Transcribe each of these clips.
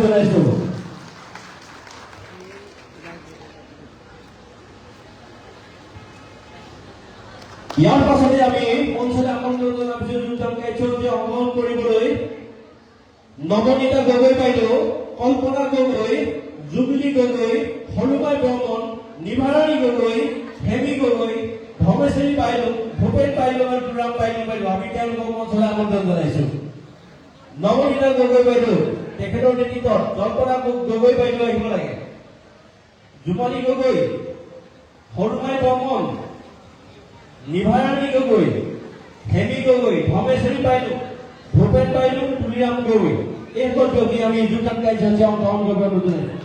জনাইছো। ইয়াৰ পাছতে আমি মঞ্চলৈ আমন্ত্ৰণ জনাইছো যোগদান কাৰ্যসূচী অংশগ্ৰহণ কৰিবলৈ নৱনীতা গগৈ বাইদেউ, কল্পনা গগৈ, জুবলি গগৈ, হনুমাই বৰ্মন, নিভাৰাণী গগৈ, হেমী গগৈ, ধৰ্মেশ্বৰী বাইদেউ, ভূপেন বাইদেউ আৰু দুৰাম বাইদেউ আমি তেওঁলোকক মঞ্চলৈ আমন্ত্ৰণ জনাইছো। নৱনীতা গগৈ বাইদেউ তেখেতৰ নেতৃত্বত কল্পনা গগৈ বাইদেউ আহিব লাগে। জুমালী গগৈ, হনুমাই বৰ্মন, নিভাৰাণী গগৈ, হেমী গগৈ, ধৰ্মেশ্বৰী বাইদেউ, ভূপেন বাইদেউ, তুলিৰাম গগৈ এইসকল ব্যক্তি আমি যোগদান কাৰ্যসূচী অংশগ্ৰহণ কৰিবলৈ জনাইছো।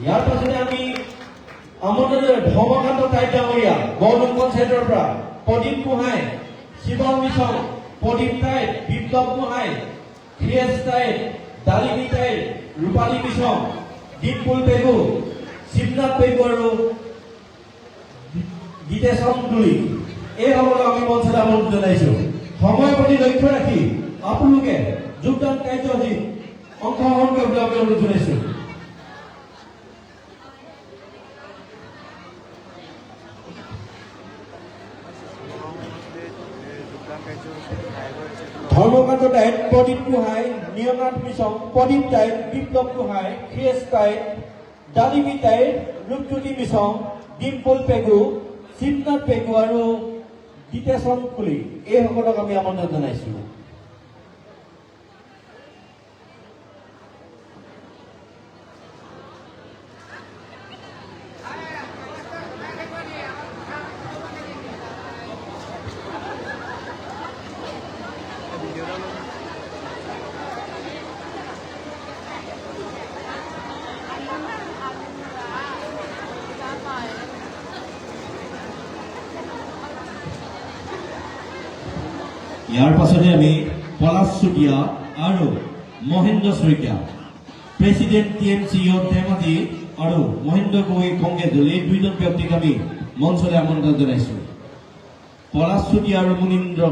ইয়াৰ পাছতে আমি আমন্ত্ৰণ ধৰ্মকান্ত টাইট ডাঙৰীয়া বৰদুম পঞ্চায়তৰ পৰা প্ৰদীপ গোহাঁই, শিৱম মিছন, প্ৰদীপ টাইট, বিপ্লৱ গোহাঁই, খিয়েজ টাইট, ডালিমী টাইট, ৰূপালী মিছন, দীপকুল পেগু, শিৱনাথ পেগু আৰু গীতেশম তুলি এইসকলক আমি মঞ্চলৈ আমন্ত্ৰণ জনাইছো। সময়ৰ প্ৰতি লক্ষ্য ৰাখি আপোনালোকে যোগদান কাৰ্যসূচীত অংশগ্ৰহণ কৰিবলৈ অনুৰোধ জনাইছো। ধৰ্মকান্ত টাইট, প্ৰদীপ গোহাঁই, নিয়নাথ মিছন, প্ৰদীপ টাইট, বিপ্লৱ গোহাঁই, খিয়েজ টাইট, ডালিমী টাইট, ৰূপজ্যোতি মিছন, ডিম্পল পেগু, শিৱনাথ পেগু আৰু গীতেশম তুলি এইসকলক আমি আমন্ত্ৰণ জনাইছো। ইয়াৰ পাছতে আমি পলাশ চুতীয়া আৰু মহেন্দ্ৰ শইকীয়া, প্ৰেচিডেণ্ট TMC ধেমাজি আৰু মহেন্দ্ৰ গগৈ কংগ্ৰেছ দল এই দুইজন ব্যক্তিক আমি মঞ্চলৈ আমন্ত্ৰণ জনাইছো। পলাশ চুতীয়া আৰু মুনীন্দ্ৰ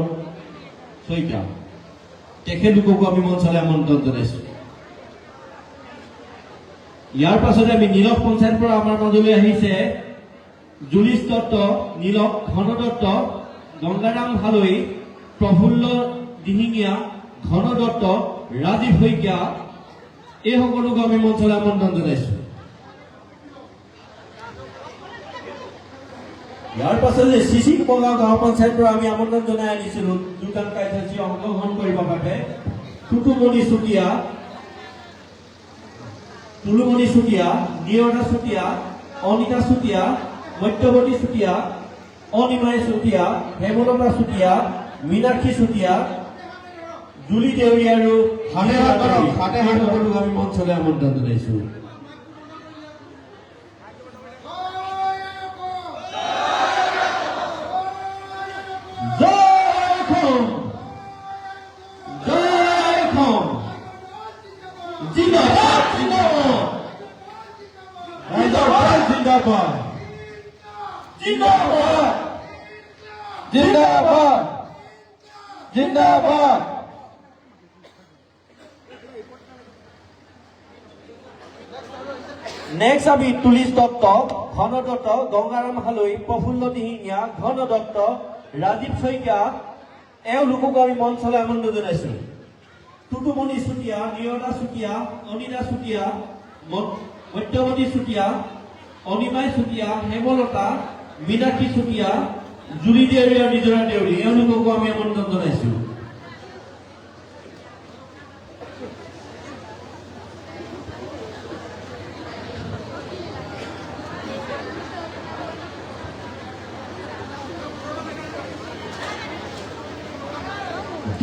শইকীয়া তেখেতলোককো আমি মঞ্চলৈ আমন্ত্ৰণ জনাইছো। ইয়াৰ পাছতে আমি নীলক পঞ্চায়তৰ পৰা আমাৰ মাজলৈ আহিছে জুলিছ দত্ত, নীলক ঘন দত্ত, গংগাৰাম হালৈ, প্ৰফুল্ল দিহিঙীয়া, ঘন দত্ত, ৰাজীৱ শইকীয়া এই সকলোকে আমি মঞ্চলৈ আমন্ত্ৰণ জনাইছো। ইয়াৰ পাছতে চিচিক বগাঁও গাঁও পঞ্চায়তৰ পৰা আমি আমন্ত্ৰণ জনাই আনিছিলো যোগদান কাৰ্যসূচী অংশগ্ৰহণ কৰিবৰ বাবে টুটুমণি চুতীয়া, তুলুমণি চুতীয়া, নিয়না চুতীয়া, অনিতা চুতীয়া, মত্যৱতী চুতীয়া, অনিমাই চুতীয়া, হেমলতা চুতীয়া, মীনাক্ষী চুতীয়া, জুলি দেউৰী আৰু সকলোক আমি মঞ্চলৈ আমন্ত্ৰণ জনাইছো। जिंदाबाद जिंदाबाद। নেক্সট আমি তুলিস দত্ত, ঘন দত্ত, গংগাৰাম হালৈ, প্ৰফুল্ল দিহিঙীয়া, ঘন দত্ত, ৰাজীৱ শইকীয়া এওঁলোকক আমি মঞ্চলৈ আমন্ত্ৰণ জনাইছো। টুটুমণি চুতীয়া, নিয়না চুতীয়া, অনিতা চুতীয়া, মত্যৱতী চুতীয়া, অনিমাই চুতীয়া, হেমলতা, মীনাক্ষী চুতীয়া, জুলি দেউৰী আৰু নিজৰা দেউৰী এওঁলোককো আমি আমন্ত্ৰণ জনাইছো।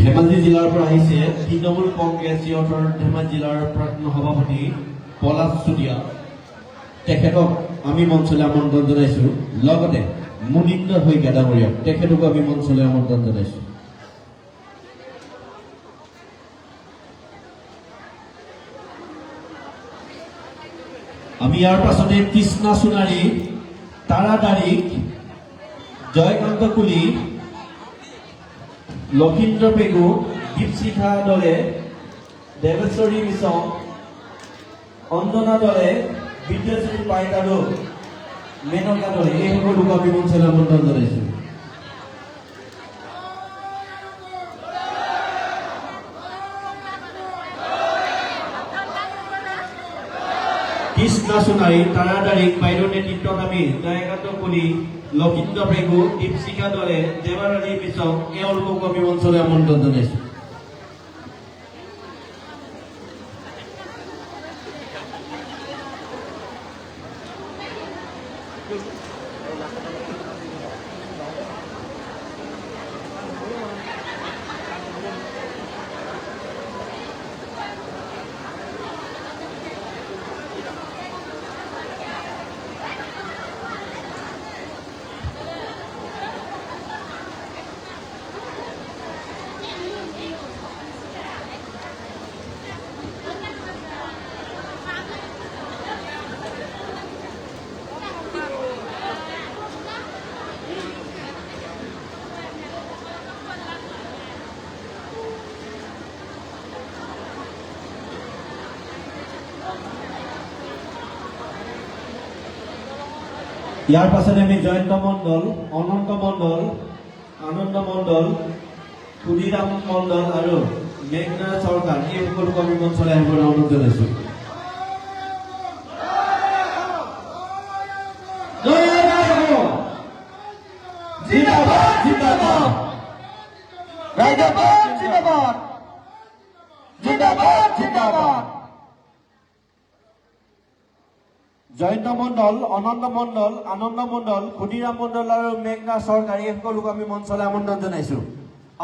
ধেমাজি জিলাৰ পৰা আহিছে তৃণমূল কংগ্ৰেছ ইয়তৰ ধেমাজি জিলাৰ প্ৰাক্তন সভাপতি পলাশ চুতীয়া, তেখেতক আমি মঞ্চলৈ আমন্ত্ৰণ জনাইছো। লগতে মুনীন্দ্ৰ শইকীয়া ডাঙৰীয়াক তেখেতকো আমি মঞ্চলৈ আমন্ত্ৰণ জনাইছো। আমি ইয়াৰ পাছতে কৃষ্ণা সোণাৰী, তাৰা দাৰিক, জয়কান্ত কুলি, লক্ষীন্দ্ৰ পেগু, দীপশিখা দলে, দেৱেশ্বৰী মিছন, অঞ্জনা দলে, বিদ্যাশ্ৰী পাইক আৰু মেনকা দলে এই সকলোক আমি মঞ্চলৈ আমন্ত্ৰণ জনাইছোঁ। কৃষ্ণা সোণাৰী, তাৰা দাৰিক বাইদেউৰ নেতৃত্বত আমি জয়কান্ত কলি, লক্ষিন্দ্ৰ প্ৰেগু, দীপশিখা দলে, দেৱাৰাণী মিছন এওঁলোকক আমি মঞ্চলৈ আমন্ত্ৰণ জনাইছোঁ। ইয়াৰ পাছতে আমি জয়ন্ত মণ্ডল, অনন্ত মণ্ডল, আনন্দ মণ্ডল, ক্ষুদিৰাম মণ্ডল আৰু মেঘনা চৰকাৰ এই সকলোক আমি মঞ্চলৈ আহিবলৈ অনুৰোধ জনাইছোঁ। জয়ন্ত মণ্ডল, অনন্ত মণ্ডল, আনন্দ মণ্ডল, ক্ষুদিৰাম মণ্ডল আৰু মেঘনা চৰকাৰ এই সকলোক আমি মঞ্চলৈ আমন্ত্ৰণ জনাইছোঁ।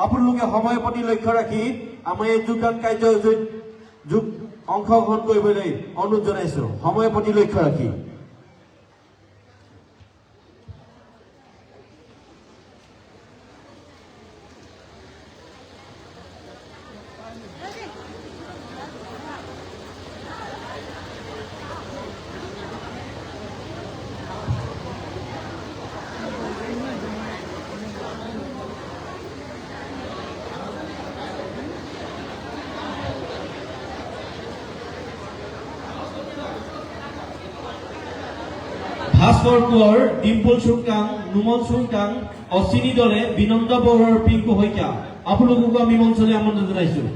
আপোনালোকে সময়ৰ প্ৰতি লক্ষ্য ৰাখি আমাৰ এই যোগদান কাৰ্যসূচীত অংশগ্ৰহণ কৰিবলৈ অনুৰোধ জনাইছোঁ। সময়ৰ প্ৰতি লক্ষ্য ৰাখি ভাস্কৰ কোঁৱৰ, ডিম্পল চুংকাং, নুমল চুংকাং, অশ্বিনী দলে, বিনন্দ বৰুৱা আৰু পিংকু শইকীয়া আপোনালোককো আমি মঞ্চলৈ আমন্ত্ৰণ জনাইছোঁ।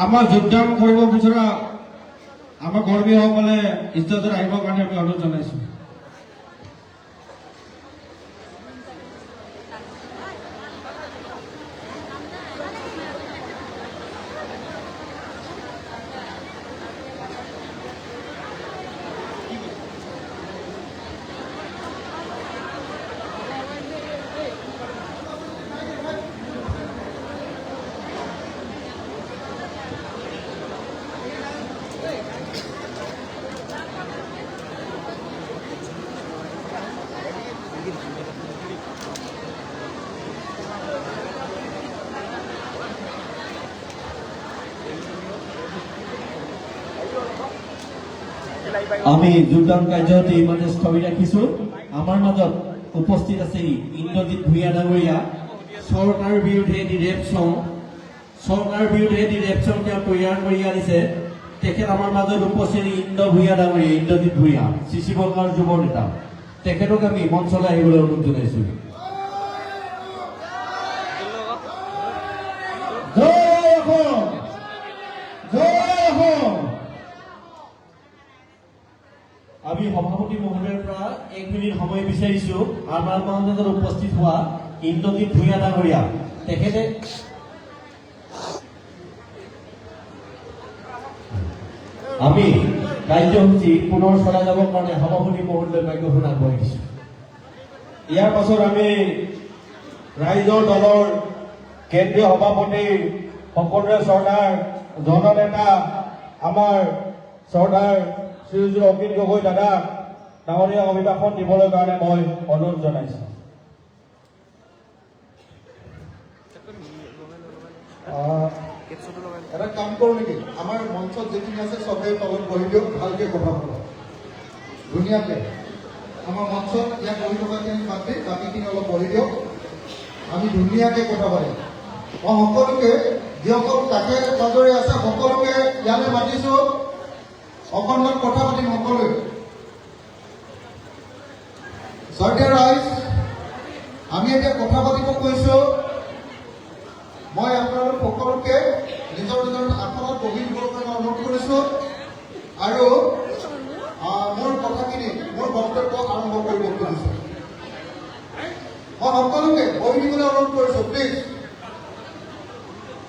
আমাৰ যোগদান কৰিব বিচৰা আমাৰ কৰ্মীসকলে ষ্টেজত আহিবৰ কাৰণে আমি অনুৰোধ জনাইছোঁ। আমি যোগদান কাৰ্যসূচী ইমানে স্থগিত ৰাখিছোঁ। আমাৰ মাজত উপস্থিত আছে ইন্দ্ৰজিৎ ভূঞা ডাঙৰীয়া, চৰকাৰৰ বিৰুদ্ধে এটি ৰেপ চং তেওঁ তৈয়াৰ কৰি আনিছে। তেখেত আমাৰ মাজত উপস্থিত ইন্দ্ৰজিৎ ভূঞা, চিচি বংগৰ যুৱ নেতা, তেখেতক আমি মঞ্চলৈ আহিবলৈ অনুৰোধ জনাইছোঁ। আমি সভাপতি মহোদয়ৰ পৰা 1 মিনিট সময় বিচাৰিছোঁ। আমাৰ মাজত উপস্থিত হোৱা ইন্দ্ৰজিৎ ভূঞা ডাঙৰীয়া, তেখেতে আমি কাৰ্যসূচী পুনৰ চলাই যাবৰ কাৰণে সভাপতি মহোদয় মাইক্ৰফোন আগবঢ়াই দিছোঁ। ইয়াৰ পাছত আমি ৰাইজৰ দলৰ কেন্দ্ৰীয় সভাপতি শংকৰদেৱ চৰ্দাৰ জননেতা আমাৰ চৰ্দাৰ শ্ৰীযুত অখিল গগৈ দাদা ডাঙৰীয়া অভিভাষণ দিবলৈ কাৰণে মই অনুৰোধ জনাইছোঁ। এটা কাম কৰোঁ নেকি, আমাৰ মঞ্চত যিখিনি আছে চবেই তলত বহি দিয়ক, ভালকৈ কথা বলক ধুনীয়াকৈ। আমাৰ মঞ্চত ইয়াত বহি থকাখিনি বাদ দি বাকীখিনি অলপ বহি দিয়ক, আমি ধুনীয়াকৈ কথা পাতিম। মই সকলোকে যিসকল কাষে পাজৰে আছে সকলোকে ইয়ালৈ মাতিছো, অকণমান কথা পাতিম সকলোৱে। শ্ৰদ্ধেয় ৰাইজ, আমি এতিয়া কথা পাতিব কৈছো। মই আপোনালোক সকলোকে নিজৰ নিজৰ আসনত বহি দিবৰ কাৰণে অনুৰোধ কৰিছো আৰু মোৰ কথাখিনি, মোৰ বক্তব্য আৰম্ভ কৰিব খুজিছো। মই সকলোকে বহি দিবলৈ অনুৰোধ কৰিছো, প্লিজ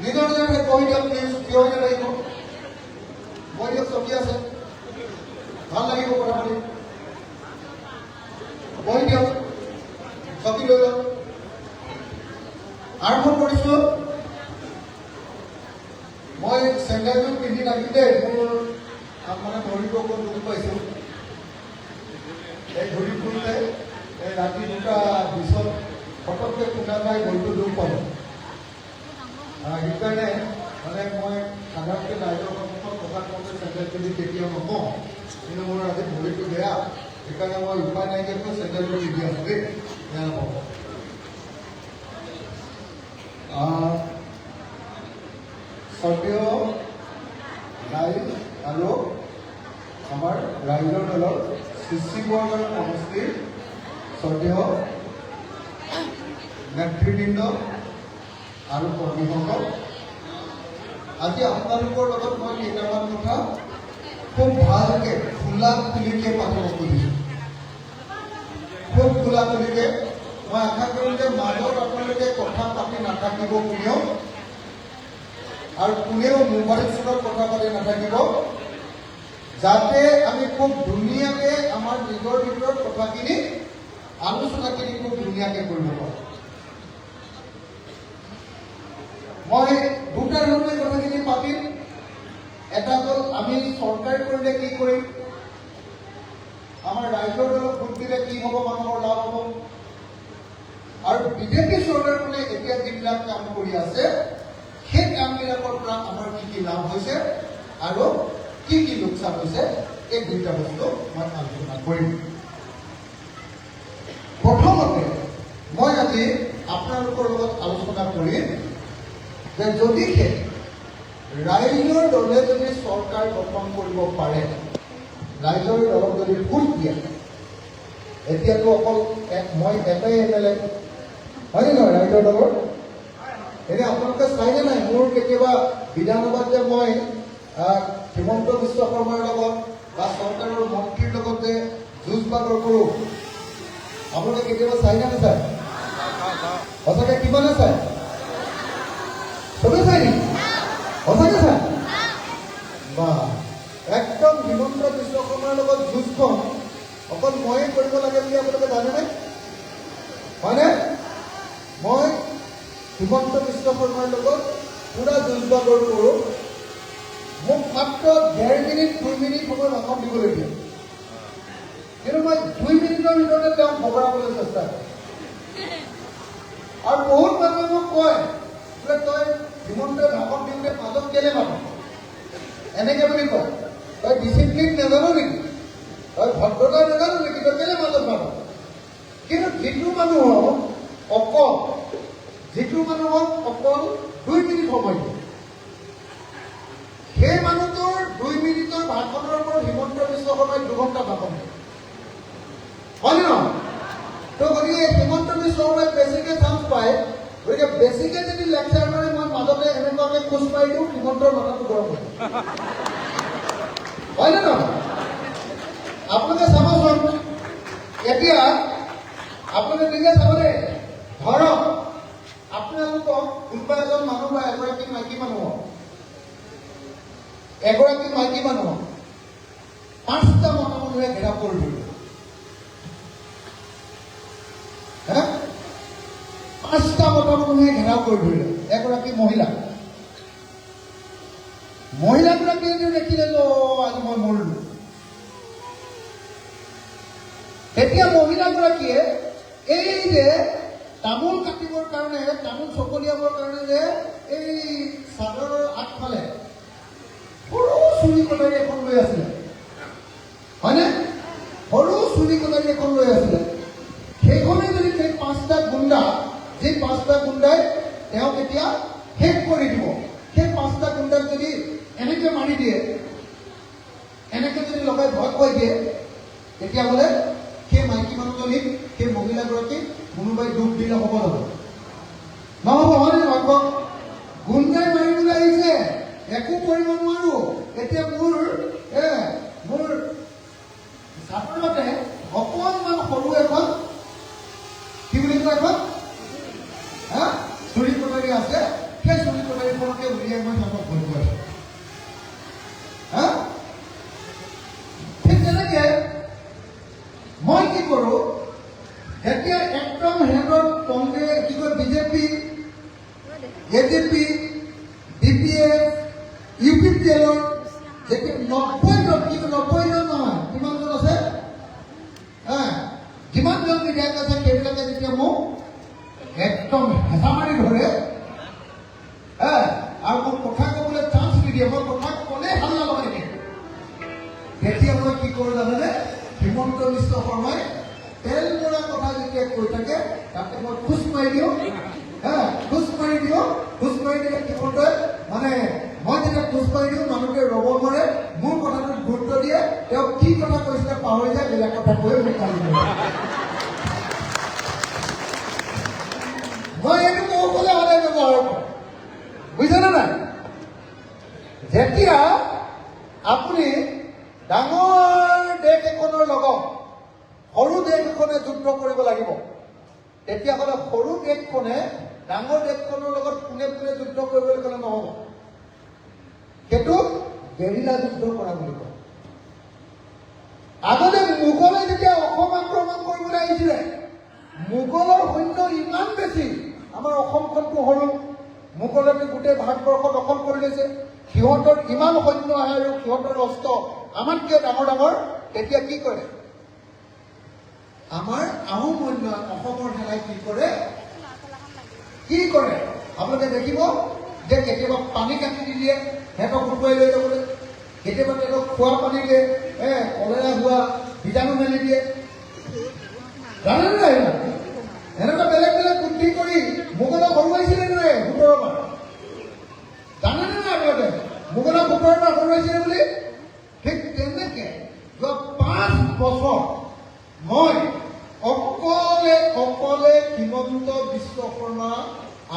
নিজৰ নিজৰ ঠাইত বহি দিয়ক, প্লিজ থিয় হৈ লাগিব, বহি দিয়ক, চকী আছে, ভাল লাগিব কথা পাতি, বহি দিয়ক, চকী লৈ লওক। আৰম্ভ কৰিছো। মই চেণ্ডেলযোৰ পিন্ধি থাকিলে মোৰ মানে ভৰিটো অকণ দুখ পাইছো। এই ভৰি ফুৰোতে ৰাতি 2:20 ফটককৈ খুন্দা খাই ভৰিটো দুখ পালোঁ। সেইকাৰণে মানে মই সাধাৰণতে ৰাইজৰ সন্মুখত প্ৰকাশ কৰোঁতে চেণ্ডেল পিন্ধি কেতিয়াও নকওঁ, কিন্তু মোৰ আজি ভৰিটো বেয়া, সেইকাৰণে মই উপায় নাইকিয়াকৈ চেণ্ডেলটো পিন্ধি আছোঁ দেই, বেয়া নাপাব। শ্ৰদ্ধেয় ৰাইজ আৰু আমাৰ ৰাইজৰ দলৰ শিৱসাগৰ সমষ্টিৰ শ্ৰদ্ধেয় নেতৃবৃন্দ আৰু কৰ্মীসকল, আজি আপোনালোকৰ লগত মই কেইটামান কথা খুব ভালকৈ খোলা খুলিকৈ পাতিব খুজিছোঁ। খুব খোলা খুলিকৈ মই আশা কৰিম যে মাজত আপোনালোকে কথা পাতি নাথাকিব কোনেও, আৰু কোনেও মোবাইল ফোনত কথা পাতি নাথাকিব, যাতে আমি খুব ধুনীয়াকৈ আমাৰ নিজৰ ভিতৰত কথাখিনি আলোচনাখিনি খুব ধুনীয়াকৈ কৰিব পাৰোঁ। মই দুটা ধৰণে কথাখিনি পাতিম। এটা হ'ল আমি চৰকাৰ কৰিলে কি কৰিম, আমাৰ ৰাইজৰ দলক ভোট দিলে কি হ'ব, মানুহৰ লাভ হ'ব, আৰু বিজেপি চৰকাৰখনে এতিয়া যিবিলাক কাম কৰি আছে সেই কামবিলাকৰ পৰা আমাৰ কি কি লাভ হৈছে আৰু কি কি লোকচান হৈছে, এই দুটা বস্তু মই আলোচনা কৰিম। প্ৰথমতে মই আজি আপোনালোকৰ লগত আলোচনা কৰিম যে যদিহে ৰাইজৰ দলে যদি চৰকাৰ গঠন কৰিব পাৰে, ৰাইজৰ দলক যদি ভোট দিয়ে, এতিয়াতো অকল মই এটাই MLA, হয়নে নহয় ৰাইজৰ দলৰ? এনে আপোনালোকে চাইনে নাই, মোৰ কেতিয়াবা বিধানসভাত যে মই হিমন্ত বিশ্ব শৰ্মাৰ লগত বা চৰকাৰৰ মন্ত্ৰীৰ লগত যে যুঁজ বাগৰ কৰোঁ, আপোনালোকে কেতিয়াবা চাইনে নাচায়? সঁচাকৈ কিমানে চায়? চবেই চাই নেকি? সঁচাকৈ চায়? বা একদম হিমন্ত বিশ্ব শৰ্মাৰ লগত যুঁজখন অকল ময়ে কৰিব লাগে বুলি আপোনালোকে জানেনে? হয়নে? মই হিমন্ত বিশ্ব শৰ্মাৰ লগত পুৰা যুঁজ বাগৰ কৰোঁ। মোক মাত্ৰ 1.5 মিনিট 2 মিনিট সময় ভাষণ দিবলৈ দিয়ে, কিন্তু মই 2 মিনিটৰ ভিতৰতে তেওঁক ভগৰাবলৈ চেষ্টা কৰোঁ। আৰু বহুত মানুহে মোক কয় বোলে তই হিমন্তই ভাষণ দিওঁতে মাজত কেলে মাত, এনেকে বুলি কয়, তই ডিচিপ্লিন নাজানো নেকি, তই ভদ্ৰতা নাজানো নেকি, তই কেলে মাজত মাত। কিন্তু যিটো মানুহক অকল 2 মিনিট সময় দিয়ে, সেই মানুহটোৰ 2 মিনিটৰ ভাষণৰ ওপৰত হিমন্ত বিশ্ব শৰ্মাই 2 ঘণ্টা ভাষণ দিয়ে, হয়নে নহয়? তো গতিকে হিমন্ত বিশ্ব শৰ্মাই বেছিকৈ চান্স পায়, গতিকে বেছিকৈ যদি লেকচাৰ মাৰি মই মাজতে এনেকুৱাকৈ খোজ পাই দিওঁ, হিমন্তৰ মাথাটো গৰম হয়, হয়নে নহয়? আপোনালোকে চাবচোন, এতিয়া আপোনালোকে নিজে চাব দেই, ধৰক আপোনালোকক কোনোবা এজন মানুহ বা এগৰাকী মাইকী মানুহক 5টা মতা মানুহে ঘেৰাও কৰি দিলে, 5টা মতা মানুহে ঘেৰাও কৰি ধৰিলে এগৰাকী মহিলাগৰাকীয়ে দেখিলে আজি মই মৰিলো। তেতিয়া মহিলাগৰাকীয়ে এই যে তামোল কাটিবৰ কাৰণে, তামোল চকলিয়াবৰ কাৰণে যে এই চাদৰৰ আগফালে সৰু চুৰি কটাৰী এখন লৈ আছিলে, হয়নে? সৰু চুৰি কটাৰী এখন লৈ আছিলে। সেইখনে যদি সেই 5টা গুণ্ডা, যি 5টা গুণ্ডাই তেওঁক এতিয়া কৰি দিব, সেই 5টা গুণ্ডাক যদি এনেকৈ মাৰি দিয়ে, এনেকৈ যদি লগাই ভয় খুৱাই দিয়ে, তেতিয়াহ'লে সেই মাইকী মানুহজনীক, সেই মহিলাগৰাকীক কোনোবাই দুখ দিলে হ'ব নহ'ব? নহ'ব, হয়নে নহয় কওক? গুণ্ডাই মাৰিবলৈ আহিছে, একো কৰিব নোৱাৰো। এতিয়া মোৰ ছাত্ৰতে অকণমান সৰু এখন কি বুলি কয় এখন চুৰি কটাৰী আছে, সেই চুৰি কটাৰীখনকে উলিয়াই মই সিহঁতক ভয় খুৱাইছো। ঠিক তেনেকে মই কি কৰো, এতিয়া একদম সিহঁতৰ কংগ্ৰেছ কি কয় বিজেপি, এজেপি, DPF, UPPL যেতিয়া 90জন, কিন্তু 90জন নহয়, কিমানজন আছে? যিমানজন বিধায়ক আছে সেইবিলাকে যেতিয়া মোক একদম হেঁচা মাৰি ধৰে আৰু মোক কথা ক'বলৈ চান্স নিদিয়ে, মই কথা ক'লে হাল্লা লগাই দিয়ে, তেতিয়া মই কি কৰোঁ জানেনে? হিমন্ত বিশ্ব শৰ্মাই তেল মৰা কথা যেতিয়া কৈ থাকে তাতে মই খোজ মাৰি দিওঁ, খোজ মাৰি দিলে হিমন্তই মানে মই যেতিয়া খোজ মাৰি দিওঁ মানুহটোৱে ৰ'ব নোৱাৰে, মোৰ কথাটোত গুৰুত্ব দিয়ে, তেওঁ কি কথা কৈছিলে পাহৰি যায়, বেলেগ কথা কৈ মোক গালি দিয়ে। মই এইটো ক'বলৈ সদায় ব্যৱহাৰ কৰোঁ, বুজিছেনে নাই? যেতিয়া আপুনি ডাঙৰ দেশ এখনৰ লগত সৰু দেশ এখনে যুদ্ধ কৰিব লাগিব, তেতিয়াহ'লে সৰু দেশখনে ডাঙৰ দেশখনৰ লগত পোনে পোনে যুদ্ধ কৰিবলৈ গ'লে নহ'ব। সেইটো গেৰিলা যুদ্ধ কৰা বুলি কয়। আগতে মোগলে যেতিয়া অসম আক্ৰমণ কৰিবলৈ আহিছিলে, মোগলৰ সৈন্য ইমান বেছি, আমাৰ অসমখনটো সৰু, মোগলে গোটেই ভাৰতবৰ্ষ দখল কৰি লৈছে, সিহঁতৰ ইমান সৈন্য আহে আৰু সিহঁতৰ অস্ত্ৰ আমাতকৈ ডাঙৰ ডাঙৰ। তেতিয়া কি কৰে? আমাৰ আহোম সৈন্য অসমৰ সেনাই কি কৰে? আপোনালোকে দেখিব যে কেতিয়াবা পানী কাটি দি দিয়ে সিহঁতক শুকুৱাই লৈ যাবলৈ, কেতিয়াবা তেওঁলোক খোৱা পানী দিয়ে, কলেৰা হোৱা বীজাণু মেলি দিয়ে, জানেনে নাই? এনেকুৱা বেলেগ বেলেগ বুদ্ধি কৰি মোগলক হৰুৱাইছিলে নে 17 বাৰ? জানেনে নাই আপোনালোকে মোগলক 17 বাৰ হৰুৱাইছিলে বুলি? ঠিক তেনেকে যোৱা 5 বছৰ মই অকলে হিমন্ত বিশ্ব শৰ্মা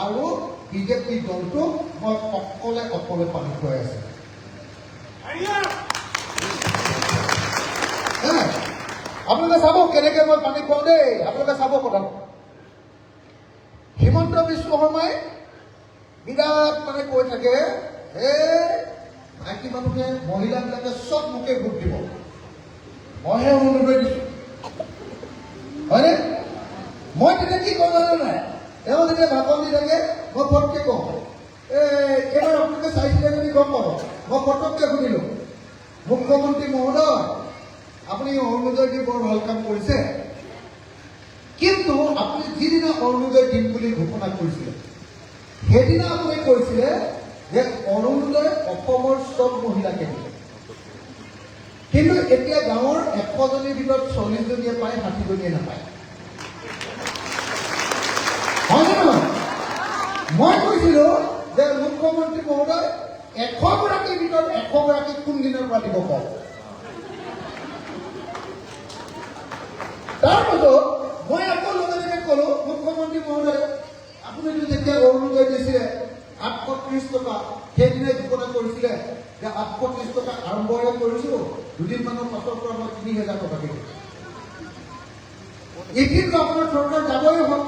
আৰু বিজেপি দলটোক মই অকলে পানী খুৱাই আছো। আপোনালোকে চাব কেনেকে মই পানী খুৱাওঁ দেই, আপোনালোকে চাব কথাটো। হিমন্ত বিশ্ব শৰ্মাই বিৰাট মানে কৈ থাকে, মাইকী মানুহে মহিলাবিলাকে চব মোকে ভোট দিব, মইহে অৰুণোদয় দিছো, হয়নে? মই তেতিয়া কি কওঁ জানে নাই? তেওঁ যেতিয়া ভাষণ দি থাকে মই ফটকে কওঁ, এইবাৰ আপোনালোকে চাইছিলে যদি গম পাব, মই ফটককে শুনিলো, মুখ্যমন্ত্ৰী মহোদয় আপুনি অৰুণোদয় দি বৰ ভাল কাম কৰিছে, কিন্তু আপুনি যিদিনা অৰুণোদয় দিম বুলি ঘোষণা কৰিছিলে সেইদিনা আপুনি কৈছিলে যে অৰুণোদয় অসমৰ চব মহিলাকে দিয়ে, কিন্তু এতিয়া গাঁৱৰ 100জনীৰ ভিতৰত 40জনীয়ে পায়, 60জনীয়ে নাপায়। মই কৈছিলো যে মুখ্যমন্ত্ৰী মহোদয় 100গৰাকীৰ ভিতৰত 100গৰাকীক কোনদিনৰ পৰা দিব কওক। তাৰপাছত মই আকৌ লগে কলো, মুখ্যমন্ত্ৰী মহোদয় আপুনিতো যেতিয়া অৰুণোদয় দিছিলে 830 টকা, সেইদিনাই ঘোষণা কৰিছিলে যে 830 টকা আৰম্ভহে কৰিছো, দুদিনমানৰ পাছৰ পৰা মই 3000 টকা দিম। এইখিনিতো আপোনাৰ চৰকাৰ যাবই হওক,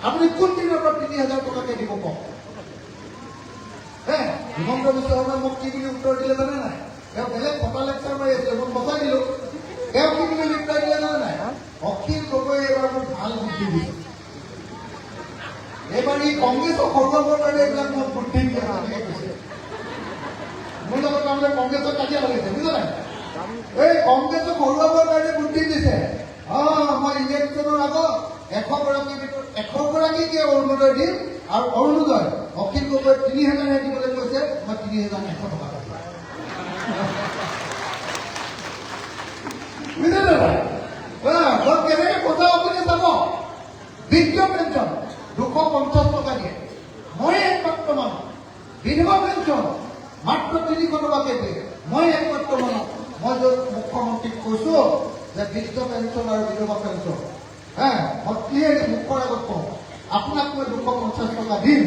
আপুনি কোন দিনৰ পৰা 3000 টকাকে দিব কওক। হিমন্ত বিশ্ব শৰ্মাই মোক কি বুলি উত্তৰ দিলে জানে নাই? তেওঁ বেলেগ ফটা লেকচাৰ মাৰি আছিলে, মই বচাই দিলো। তেওঁ কি বুলি ৰিপ্লাই দিলে জানে নাই? অখিল গগৈ এইবাৰ মোক ভাল বুদ্ধি দিছে, এইবাৰ ই কংগ্ৰেছক হৰুৱাবৰ কাৰণে এইবিলাক মোক বুদ্ধি দিয়ে কৈছে। মোৰ লগত তাৰমানে কংগ্ৰেছক কাজিয়া লাগিছে, বুজা নাই? এই কংগ্ৰেছক হৰুৱাবৰ কাৰণে বুদ্ধি দিছে। মই ইলেকশ্যনৰ আগত 100গৰাকীৰ ভিতৰত 100গৰাকীকে অৰুণোদয় দিম, আৰু অৰুণোদয় অখিল গগৈ 3000হে দিবলৈ কৈছে, মই 3100 টকা দিম। বুজিলে নাই? কেনেকে কথা আপুনি চাব। বৃদ্ধ পেঞ্চন 250 টকা দিয়ে, মই একমাত্ৰ মানুহ বিধৱা পেঞ্চন মাত্ৰ 300 টকাকে দিয়ে। মই একমাত্ৰ মানুহ, মই য'ত মুখ্যমন্ত্ৰীক কৈছো যে বৃদ্ধ পেঞ্চন আৰু বিধৱা পেঞ্চন, মই ক্লিয়াৰলি মুখৰ আগত কওঁ, আপোনাক মই 250 টকা দিম,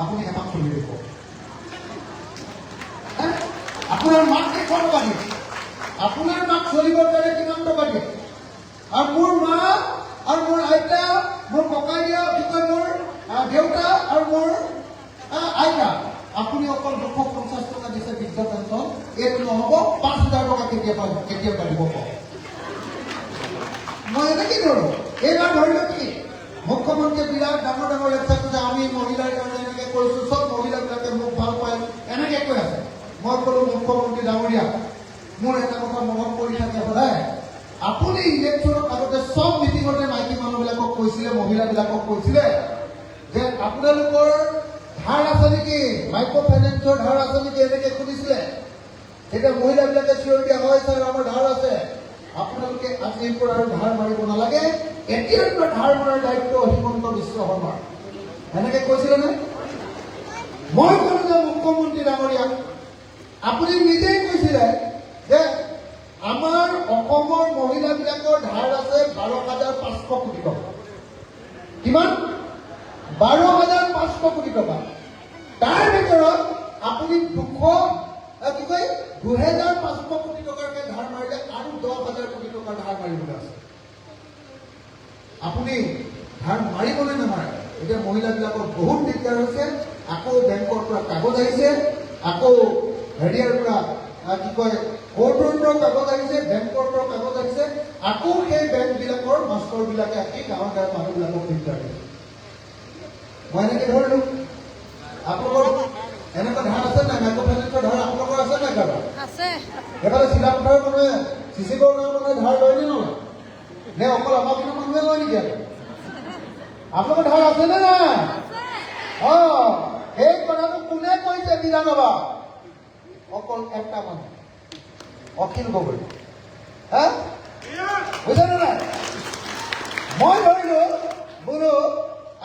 আপুনি এমাহ চলি দিব। আপোনাৰ মাক 100 টকা দিয়ে, আপোনাৰ মাক চলিবৰ কাৰণে কিমান টকা দিয়ে? আৰু মোৰ মা আৰু মোৰ আইতা, মোৰ ককাইদেউ, কি কয় মোৰ দেউতা আৰু মোৰ আইতা, আপুনি অকল 250 টকা দিছে বৃদ্ধ পেঞ্চন, এইটো নহ'ব, 5,000 টকা কেতিয়া দিব পাৰোঁ। মই এনেকে ধৰো। এইবাৰ ধৰিলো কি মুখ্যমন্ত্ৰীয়ে বিৰাট ডাঙৰ ডাঙৰ লেকচাৰ কৈছে, আমি মহিলাৰ কাৰণে এনেকে কৰিছো, চব মহিলাবিলাকে মোক ভাল পায়, এনেকে কৈ আছে। মই ক'লো মুখ্যমন্ত্ৰী ডাঙৰীয়া, মোৰ এটা কথা মনত পৰি থাকে সদায়, আপুনি ইলেকশ্যনৰ আগতে চব মিটিঙতে মাইকী মানুহবিলাকক কৈছিলে, মহিলাবিলাকক কৈছিলে যে আপোনালোকৰ ধাৰ আছে নেকি, মাইক্ৰ' ফাইনেন্সৰ ধাৰ আছে নেকি, এনেকে সুধিছিলে। এতিয়া মহিলাবিলাকে চিঞৰি দিয়া, হয় ছাৰ আমাৰ ধাৰ আছে, আপোনালোকে আজিৰ পৰা আৰু ধাৰ মাৰিব নালাগে, এতিয়াৰ পৰা ধাৰ মৰাৰ দায়িত্ব হিমন্ত বিশ্ব শৰ্মাৰ, এনেকে কৈছিলে নে? মই ক'লো যে মুখ্যমন্ত্ৰী ডাঙৰীয়া, আপুনি নিজেই কৈছিলে যে আমাৰ অসমৰ মহিলাবিলাকৰ ধাৰ আছে 12,500 কোটি টকা। কিমান? 12,500 কোটি টকা। তাৰ ভিতৰত আপুনি 2,500 কোটি টকাকে ধাৰ মাৰিলে আৰু 10,000 কোটি টকাৰ ধাৰ মাৰিবলৈ আছে। আপুনি ধাৰ মাৰিবনে নামাৰে? এতিয়া মহিলাবিলাকৰ বহুত দিগদাৰ হৈছে, আকৌ বেংকৰ পৰা কাগজ আহিছে, আকৌ হেৰিয়াৰ পৰা কি কয় কোৰ্টৰ পৰা কাগজ আহিছে, বেংকৰ পৰা কাগজ আহিছে, আকৌ সেই বেংকবিলাকৰ মাষ্টৰবিলাকে আহি গাঁৱৰ গাঁৱৰ মানুহবিলাকক দিগদাৰ দিছে। মই এনেকে ধৰিলো, আপোনালোকৰ এনেকুৱা ধাৰ আছে নাই? মাইক্ৰ' ফাইনেন্সৰ ধাৰ আপোনালোকৰ আছে নাই? কাৰোবাৰ আছে? এইফালে চিলাপথাৰৰ মানুহে, চিচি গড়গাঁৱৰ মানুহে ধাৰ লয় নে নলয়? নে অকল আমাৰ পিনৰ মানুহে লয় নেকি? আপোনালোকৰ ধাৰ আছে নে নাই? সেই কথাটো কোনে কৈছে বিধানসভা? অকল একটা মানুহ, অখিল গগৈ। বুজা নাই? মই ধৰিলো বোলো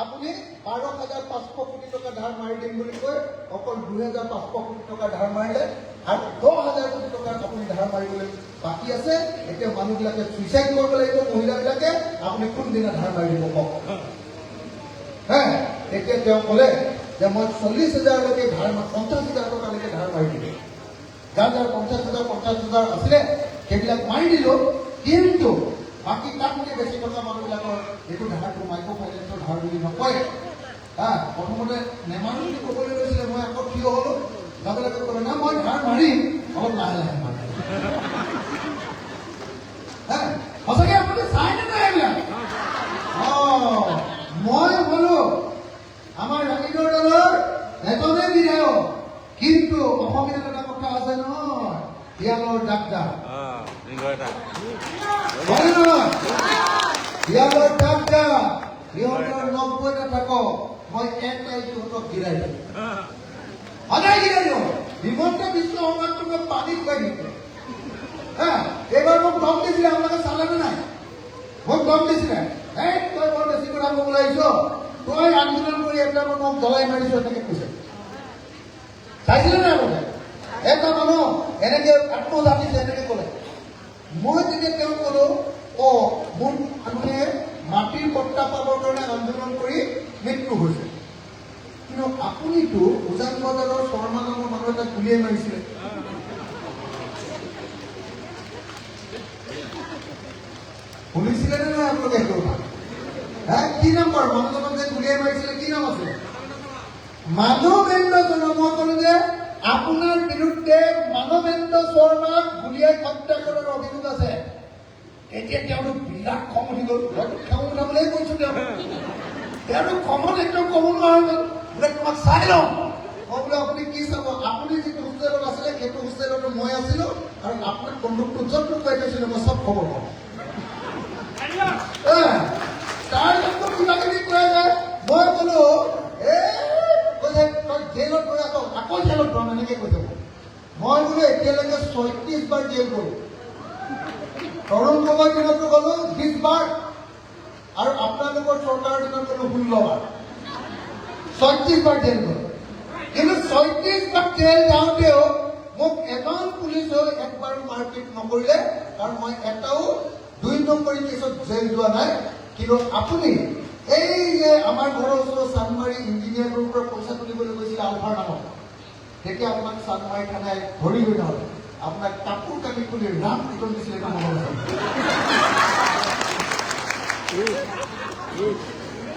আপুনি 12,500 কোটি টকা ধাৰ মাৰি দিম বুলি কৈ অকল 2,500 কোটি টকা ধাৰ মাৰিলে, আৰু 10,000 কোটি টকা আপুনি ধাৰ মাৰিবলৈ বাকী আছে। এতিয়া মানুহবিলাকে চুইচাইড কৰিব লাগিব, মহিলাবিলাকে, আপুনি কোনদিনা ধাৰ মাৰি দিব কওক। তেতিয়া তেওঁ ক'লে যে মই 40,000লৈকে ধাৰ, 50,000 টকালৈকে ধাৰ মাৰি দিলোঁ। যাৰ যাৰ 50,000 আছিলে সেইবিলাক মাৰি দিলোঁ, কিন্তু বাকী তাতকৈ বেছি টকা মানুহবিলাকৰ এইটো ধাৰটো মাইক্ৰ' ফাইনেন্সৰ ধাৰ বুলি নকয়। প্ৰথমতে নেমাৰো বুলি ক'বলৈ লৈছিলে, মই আকৌ থিয় হ'লো, লগে ক'লে না মই ধাৰ মাৰিম, অলপ লাহে লাহে মাৰিম। সঁচাকৈ আপুনি চাইনে নাই এইবিলাক? মই হ'লো আমাৰ ৰাজীৱৰ দলৰ এজনে বিধায়ক, কিন্তু অসমীয়াত এটা কথা আছে নহয়, শিয়ালৰ ডাক্তাৰ। শিয়ালৰ ডাক্তাৰ, সিহঁতৰ 90টা থাকক, মই এটাই সিহঁতক গিৰাই দিম, সদায় গিৰাই দিওঁ। হিমন্ত বিশ্ব শৰ্মাকটো মই পানীত খুৱাই দিম। এইবাৰ মোক দম দিছিলে, আপোনালোকে চালেনে নাই? মোক দম দিছিলে, তই বৰ বেছি কথা মোক ওলাইছ, তই আন্দোলন কৰি এটা মানুহক জ্বলাই মাৰিছ, এনেকে কৈছে। চাইছিলে নাই বোলে? এটা মানুহ এনেকে আত্মজাতিছে, এনেকে ক'লে। মই তেতিয়া তেওঁক ক'লো, মোৰ মানুহে মাটিৰ পট্টা পাবৰ কাৰণে আন্দোলন কৰি মৃত্যু হৈছে, কিন্তু আপুনিতো উজান বজাৰৰ শৰ্মা নামৰ মানুহ এটা গুলিয়াই মাৰিছিলে। শুনিছিলে নে নাই আপোনালোকে সেইটো কথা? কি নাম বাৰু মানুহজনক যে গুলিয়াই মাৰিছিলে, কি নাম আছিলে? মানৱেন্দ্ৰ শৰ্মা। মই ক'লো যে আপোনাৰ বিৰুদ্ধে মানৱেন্দ্ৰ শৰ্মাক গুলিয়াই হত্যা কৰাৰ অভিযোগ আছে। এতিয়া তেওঁলোক বিৰাট খং উঠি গ'ল, হয়তো খং উঠাবলৈ কৈছো, তেওঁলোক খঙত একদম ক'ব নোৱাৰে, বোলে তোমাক চাই লওঁ। মই বোলে আপুনি কি চাব? আপুনি যিটো হোষ্টেলত আছিলে সেইটো হোষ্টেলতো মই আছিলো, আৰু আপোনাৰ বন্দুকটো য'ত লুকুৱাই থৈছিলে মই চব খবৰ পাওঁ। তাৰ পিছত কিবা কিবি কৈ যায়, মই ক'লো কৈছে তই জেলত গৈ আকৌ জেলত যাম, এনেকে কৈ যাব। মই বোলো এতিয়ালৈকে 36 বাৰ জেল গ'লো, তৰুণ গগৈৰ দিনতো গ'লো 20 বাৰ, আৰু আপোনালোকৰ চৰকাৰৰ দিনত গ'লো 16 বাৰ, 36 বাৰ জেল গ'লো। কিন্তু 36 বাৰ জেল যাওঁতেও মোক এজন পুলিচেও একবাৰ মাৰপিট নকৰিলে, কাৰণ মই এটাও 2 নম্বৰী কেছত জেল যোৱা নাই। কিন্তু আপুনি এই যে আমাৰ ঘৰৰ ওচৰৰ চানমাৰী ইঞ্জিনিয়াৰৰ পৰা পইচা তুলিবলৈ গৈছিলে আলফাৰ নামত, তেতিয়া আপোনাক চানমাৰী থানাই ধৰি লৈ নহ'লে আপোনাক কাপোৰ কানি খুলি ৰাম পিটন দিছিলে এটা মনত আছে।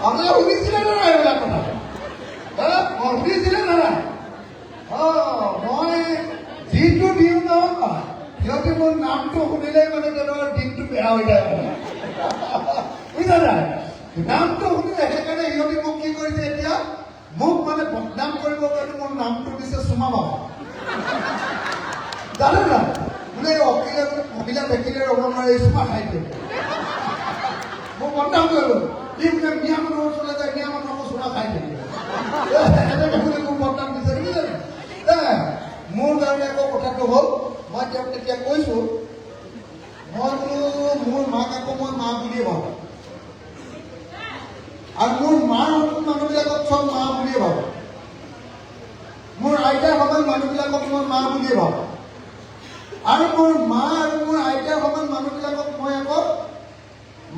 আপোনালোকে শুনিছিলে নে নাই এইবিলাক কথা? শুনিছিলে নে নাই? মই যিটো দিওঁ নহয়, সিহঁতে মোৰ নামটো শুনিলেই মানে তেওঁলোকৰ দিনটো বেয়া হৈ যায়। বুজিছা নাই? নামটো শুনিলে সেইকাৰণে সিহঁতে মোক কি কৰিছে এতিয়া, মোক মানে বদনাম কৰিবৰ কাৰণে মোৰ নামটো দিছে চুমা বাবা। জানে না? বোলে মহিলা দেখিলে ৰ'ব নোৱাৰে, চুমা খাই দিয়ে। মোক বদনাম কৰিব। ই বোলে মিয়া মানুহৰ ওচৰলৈ যায়, মিয়া মানুহকো চুমা খাই দিয়ে। এনেকে বোলে মোক বদনাম দিছে, বুজিছে? মোৰ কাৰণে আকৌ কথাটো হ'ল, মই তেওঁক তেতিয়া কৈছো, মই বোলো মোৰ মাক আকৌ মই মা বুলিয়ে ভাবোঁ, আৰু মোৰ মাৰ মানুহবিলাকক চব মা বুলিয়ে ভাবোঁ, মোৰ আইতাৰ সমান মানুহবিলাকক মই মা বুলিয়ে ভাবোঁ, আৰু মোৰ মা আৰু মোৰ আইতাৰ সমান মানুহবিলাকক মই আকৌ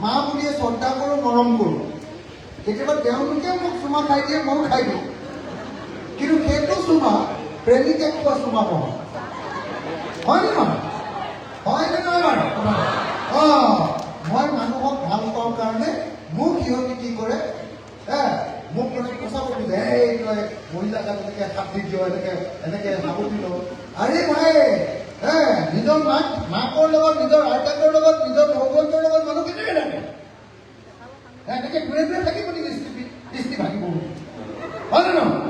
মা বুলিয়ে শ্ৰদ্ধা কৰোঁ, মৰম কৰোঁ। কেতিয়াবা তেওঁলোকে মোক চুমা খাই দিয়ে, ময়ো খাই দিওঁ, কিন্তু সেইটো চুমা প্ৰেমিকে খোৱা চুমা নহয়। হয়নে নহয়? হয়নে নহয় বাৰু? মই মানুহক ভাল পাওঁ কাৰণে মোক সিহঁতে কি কৰে, মোক মানে পচাব খোজে, এই তই মহিলাক এনেকে সাৱটি দিয়, এনেকে সাৱটি ল। আৰে ভাই, নিজৰ মাকৰ লগত, নিজৰ আইতাকৰ লগত, নিজৰ ভগৱন্তৰ লগত মানুহ কেনেকে থাকে? এনেকে ঘূৰে ঘূৰে থাকিব নেকি দৃষ্টি ভাঙিব? হয়নে নহয়?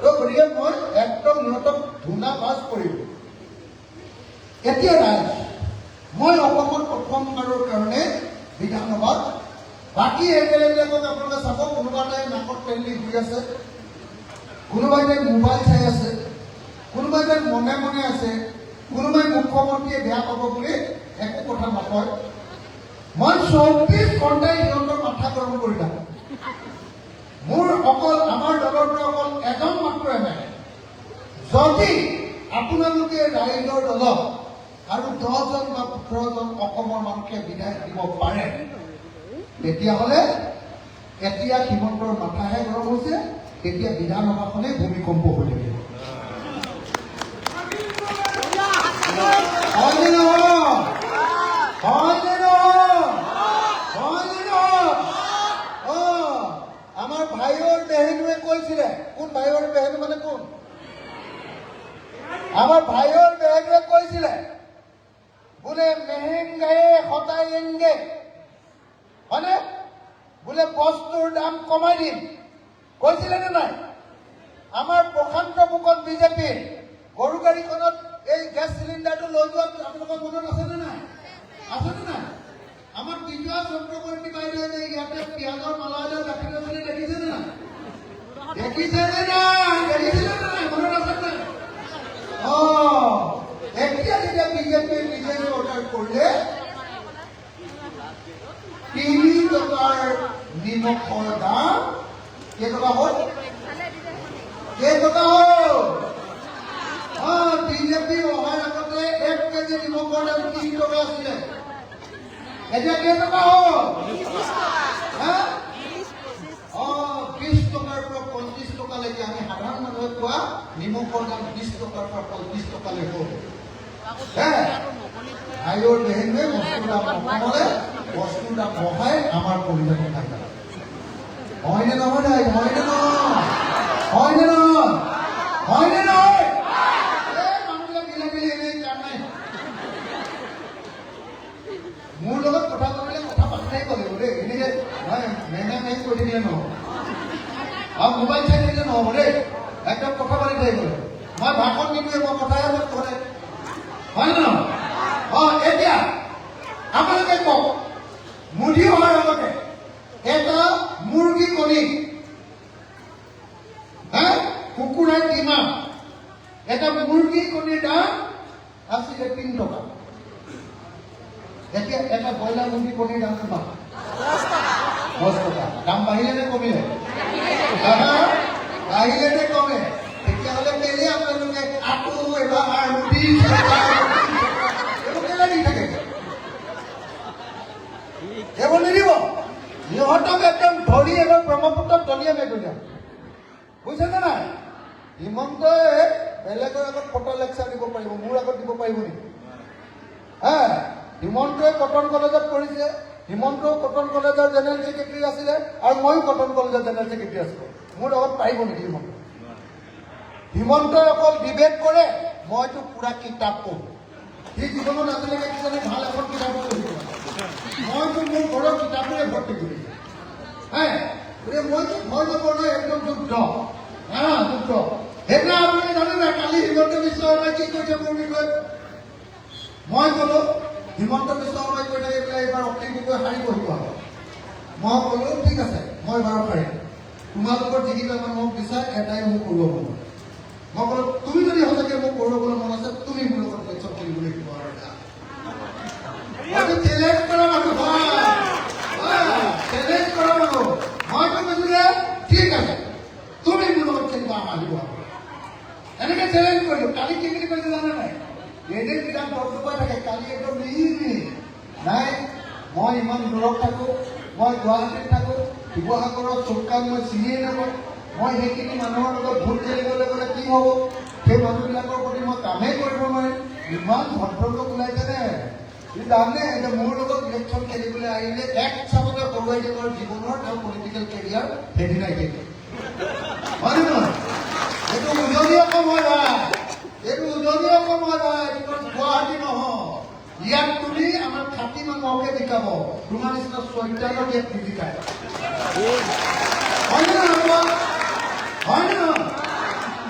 গতিকে মই একদম সিহঁতক ধূনা বাজ কৰিম। এতিয়া ৰাইজ, মই অসমত প্ৰথমবাৰৰ কাৰণে বিধানসভাত, বাকী এমএলএবিলাকক আপোনালোকে চাব, কোনোবা এটাই নাকত তেল দি ঘূৰি আছে, কোনোবা এটাই মোবাইল চাই আছে, কোনোবা এটাই মনে মনে আছে, কোনোবাই মুখ্যমন্ত্ৰীয়ে বেয়া পাব বুলি একো কথা নকয়। মই 24 ঘণ্টাই সিহঁতৰ মাথা গৰম কৰি থাকোঁ। মোৰ অকল আমাৰ দলৰ পৰা অকল এজন মাত্ৰ এমএলএ, যদি আপোনালোকে ৰাইজৰ দলত আৰু 10জন বা 18জন অসমৰ মানুহকে বিধায়ক দিব পাৰে, তেতিয়াহ'লে এতিয়া হিমন্তৰ মাথাহে গৰম হৈছে, তেতিয়া বিধানসভাখনেই ভূমিকম্প হৈ থাকিব। হয়নে নহয়? হয়নে নহয়? হয়নে নহয়? আমাৰ ভাইৰ বেহেনুৱে কৈছিলে, কোন ভাইৰ বেহেনু মানে কোন? আমাৰ ভাইৰ বেহেনুৱে কৈছিলে, বোলে মেহেংগায়ে হটায়েংগে, হয়নে? বোলে বস্তুৰ দাম কমাই দিম, কৈছিলে নে নাই? আমাৰ প্ৰশান্ত ফুকন বিজেপিৰ গৰু গাড়ীখনত এই গেছ চিলিণ্ডাৰটো লৈ যোৱাত আপোনালোকৰ মনত আছেনে নাই? আছেনে নাই? আমাৰ বিজয়া চক্ৰৱৰ্তী বাইদেৱে যে ইয়াতে পিঁয়াজৰ মালা এডাল ৰাখি থৈছিলে, দেখিছেনে নাই? দেখিছেনে নাই? দেখিছেনে নাই? মনত আছে নাই? এতিয়া যেতিয়া বিজেপিয়ে নিজে অৰ্ডাৰ কৰিলে 3 টকাৰ নিমখৰ দাম কেইটকা হ'ল? কেইটকা হ'ল? বিজেপি অহাৰ আগতে 1 কেজি নিমখৰ দাম 3 টকা আছিলে, এতিয়া কেইটকা হ'ল? 20 টকাৰ পৰা 25 টকালৈকে আমি সাধাৰণ মানুহে খোৱা নিমখৰ দাম 20 টকাৰ পৰা 25 টকালৈ হ'ল। ভাইৰ বেহেনুৱে বস্তুৰ দাম নকমালে, বস্তুৰ দাম বঢ়াই আমাৰ পৰিৱেশ খাই। হয়নে নহয়? হয়নে নহয়? হয়নে নহয়? হয়নে নহয়? মানুহবিলাক মিলাই মিলি এনেই কাম নাই। মোৰ লগত কথা পাতিলে কথা পাতি থাকিব লাগিব দেই, এনেকে মেঘা মেঘ কৰি থাকিলে নহ'ব, আৰু মোবাইল চাই থাকিলে নহ'ব দেই, একদম কথা পাতি থাকিব লাগিব। মই ভাষণ নিদিয়ে, মই কথাহে মই কৰে। হয় নে নহয়? এতিয়া আপোনালোকে কওক, মুঠি হোৱাৰ আগতে এটা মুৰ্গী কণী, কুকুৰাৰ কিমান, এটা মুৰ্গী কণীৰ দাম আছিলে 3 টকা। এতিয়া এটা ব্ৰইলাৰ মুৰ্গী কণীৰ দাম কিমান? 10 টকা। দাম বাঢ়িলে নে কমিলে? বাঢ়িলে নে কমে? তেতিয়াহ'লে কেলে আপোনালোকে আকৌ এবাৰ এইবোৰ কেলে দি থাকে? এইবোৰ নিদিব। সিহঁতক একদম ধৰি এবাৰ ব্ৰহ্মপুত্ৰত দলিয়াই মেলি বুজিছেনে নাই? হিমন্তই বেলেগৰ আগত ফটো লেকচাৰ দিব পাৰিব, মোৰ আগত দিব পাৰিব নেকি? হিমন্তই কটন কলেজত পঢ়িছে, হিমন্তও কটন কলেজৰ জেনেৰেল ছেক্ৰেটাৰী আছিলে আৰু ময়ো কটন কলেজৰ জেনেৰেল ছেক্ৰেটাৰী আছিলোঁ। মোৰ লগত পাৰিব নেকি হিমন্ত? হিমন্তই অকল ডিবেট কৰে, মইতো পুৰা কিতাপ পঢ়োঁ। সি জীৱনত আজিলৈকে কিজানি ভাল এখন কিতাপো পঢ়িব। মইতো মোৰ ঘৰৰ কিতাপেৰে ভৰ্তি কৰিছোঁ। মইতো ভয় নকৰোঁ নহয়, একদম যুদ্ধ। যুদ্ধ। সেইদিনা আপুনি জানে নাই কালি হিমন্ত বিশ্ব শৰ্মাই কি কৈছে মোৰ বিষয়ে? মই ক'লো হিমন্ত বিশ্ব শৰ্মাই কৈ থাকে বোলে এইবাৰ অখিল গগৈ হাৰিব শিকোৱা। মই ক'লো ঠিক আছে, মই এবাৰ হাৰিম। তোমালোকৰ যিকেইটা মানুহক বিচাৰ এটাই মোক কৰিব মন। মই ক'লো তুমি যদি সঁচাকে মোক কৰিবলৈ মন আছে, তুমি মোৰ লগত ইলেকশ্যন কৰিবলৈ শিকোৱা। চেলেঞ্জ কৰা মানুহ, চেলেঞ্জ কৰা মানুহ। মই কৈছো যে ঠিক আছে, তুমি মোৰ লগত খেলিবা, আহিব। এনেকে চেলেঞ্জ কৰিলো। কালি কি বুলি কৈছে জানে নাই? এনেই কিতাপ দৰকাৰ থাকে, কালি একদম নাই। মই ইমান দূৰত থাকো, মই গুৱাহাটীত থাকো, শিৱসাগৰৰ চৌকাত মই চিনিয়ে নাপাওঁ। মই সেইখিনি মানুহৰ লগত ভোট খেলিবলৈ গ'লে কি হ'ব? সেই মানুহবিলাকৰ প্ৰতি মই কামেই কৰিব নোৱাৰিম। ইমান ভদ্ৰলোক ওলাইছেনে? জানে যে মোৰ লগত ইলেকশ্যন খেলিবলৈ আহিলে এক চাপতে সৰুৱাই দেৱৰ জীৱনৰ তেওঁৰ পলিটিকেল কেৰিয়াৰ সেইদিনাই খেলে। হয় নহয়? এইটো উজনি অসম হয় ভাই, এইটো উজনি অসম হয় ভাই, এইটো গুৱাহাটী নহয়। ইয়াত তুমি আমাৰ খাটি মানুহকে জিকাব, তোমাৰ নিচিনা চৈতানক ইয়াত নিজিকায়। হয় নে নহয়? হয় নে নহয়?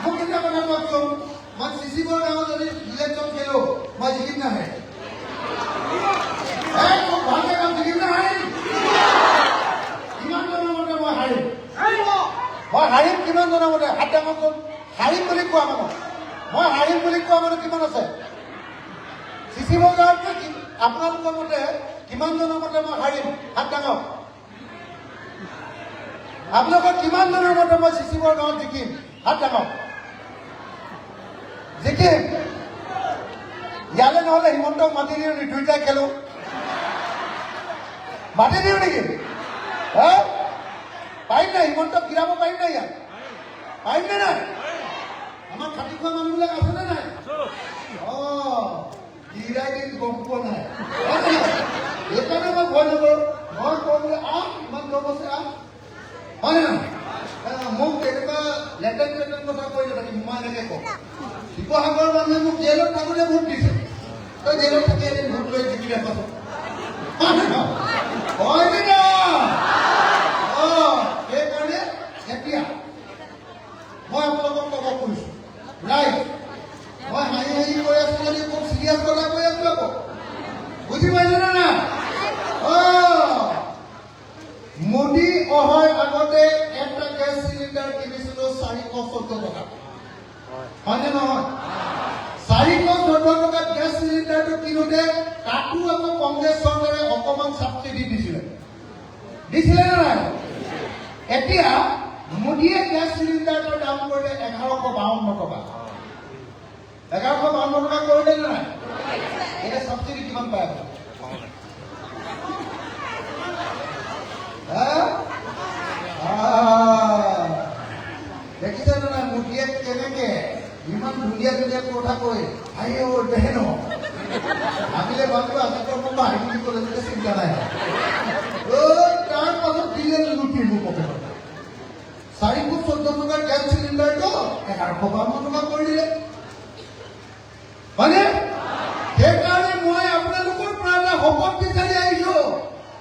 মোক কেতিয়া কথা কোৱাচোন, মই চিচিবৰ গাঁৱত যদি ইলেকশ্যন খেলো, মই জিকিম নাহে? খুব ভালকে কাম জিকিম নাহাৰিম? কিমান জনৰ মতে মই হাৰিম? মই হাৰিম কিমান জনৰ মতে? হাত ডাঙৰচোন। হাৰিম বুলি কোৱা মানুহ, মই হাৰিম বুলি কোৱা মানুহ কিমান আছে? চিচিবৰ গাঁৱত আপোনালোকৰ মতে কিমান জনৰ মতে মই হাৰিম? হাত ডাঙৰ। আপোনালোকৰ কিমান জনৰ মতে মই চিচিবৰ গাঁৱত জিকিম? হাত ডাঙৰ। জিকিম। ইয়ালৈ নহ'লে হিমন্তক মাতি দিওঁ নি? দুইটাই খেলো। মাতি দিওঁ নেকি? পাৰিম নাই? হিমন্তক গিৰাব পাৰিম নাই? ইয়াত পাৰিম নে নাই? আমাৰ খাটি খোৱা মানুহবিলাক আছেনে নাই? গিৰাই দিন গম পোৱা নাই। সেইকাৰণে মই ভয় নকৰোঁ। মই কওঁ বোলে ইমান গম আছে হয় নহয়? মোক তেনেকুৱা লেটেন কথা কৈ নাথাকিম। মই এনেকে কওঁ, শিৱসাগৰৰ মানুহে মোক জেলত থাকোঁতে ভোট দিছে, তই জেলত থাকি এদিন ভোট লৈ জিকি দেখাব। সেইকাৰণে এতিয়া মই আপোনালোকক ক'ব খুজিছো, ৰাইজ, মই হাঁহি হাঁহি কৈ আছো যদি খুব চিৰিয়াছ কথা কৈ আছো আকৌ। বুজি পাইছেনে নাই? মোদী অহাৰ আগতে এটা গেছ চিলিণ্ডাৰ কিনিছিলো 414 টকা। হয়নে নহয়? 414 টকাত গেছ চিলিণ্ডাৰটো কিনোতে তাতো আকৌ কংগ্ৰেছ চৰকাৰে অকণমান ছাবচিডি দিছিলে নে নাই? এতিয়া মোদীয়ে গেছ চিলিণ্ডাৰটোৰ দাম কৰিলে 1152 টকা। 1152 টকা কৰিলে নে নাই? এতিয়া ছাবচিডি কিমান পায় আপুনি? দেখিছেনে নাই মোদীয়ে কেনেকে ইমান ধুনীয়া ধুনীয়া কথা কয়? দেহেন ভাবিলে ভাবিব আজিতো অকণমান হাঁহি বুলি ক'লে যেতিয়া চিন্তা নাই। তাৰ পাছত দিলে লুটি মোৰ পকেটত 414 টকাৰ গেছ চিলিণ্ডাৰটো 1152 টকা কৰি দিলে। হয়নে? সেইকাৰণে মই আপোনালোকৰ পৰা এটা শপত বিচাৰি আহিছো,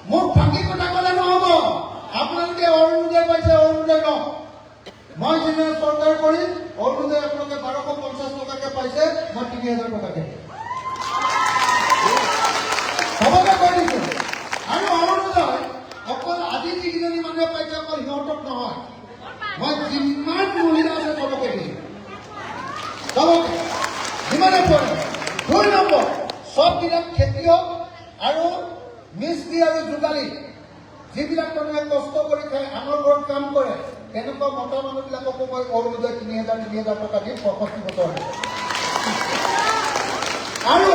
মোক ফাঁকি কথা ক'লে নহ'ব। আপোনালোকে অৰুণোদয় পাইছে, অৰুণোদয় ন মই যেনে চৰকাৰ কৰিম, অৰুণোদয় আপোনালোকে 1250 টকাকে পাইছে, মই 3000 টকাকে চবকে কৈ দিছো। আৰু অৰুণোদয় অকল আজি যিকেইজনী মানুহে পাইছে অকল সিহঁতক নহয়, মই যিমান মহিলা আছে চবকে দিম, চবকে যিমানে পৰে। 2 নম্বৰ, চববিলাক খেতিয়ক আৰু মিস্ত্ৰী আৰু যোগালী যিবিলাক মানুহে কষ্ট কৰি খাই আনৰ ঘৰত কাম কৰে, তেনেকুৱা মতা মানুহবিলাককো মই অৰুণোদয় 3,000 টকা দি 65 বছৰ আৰু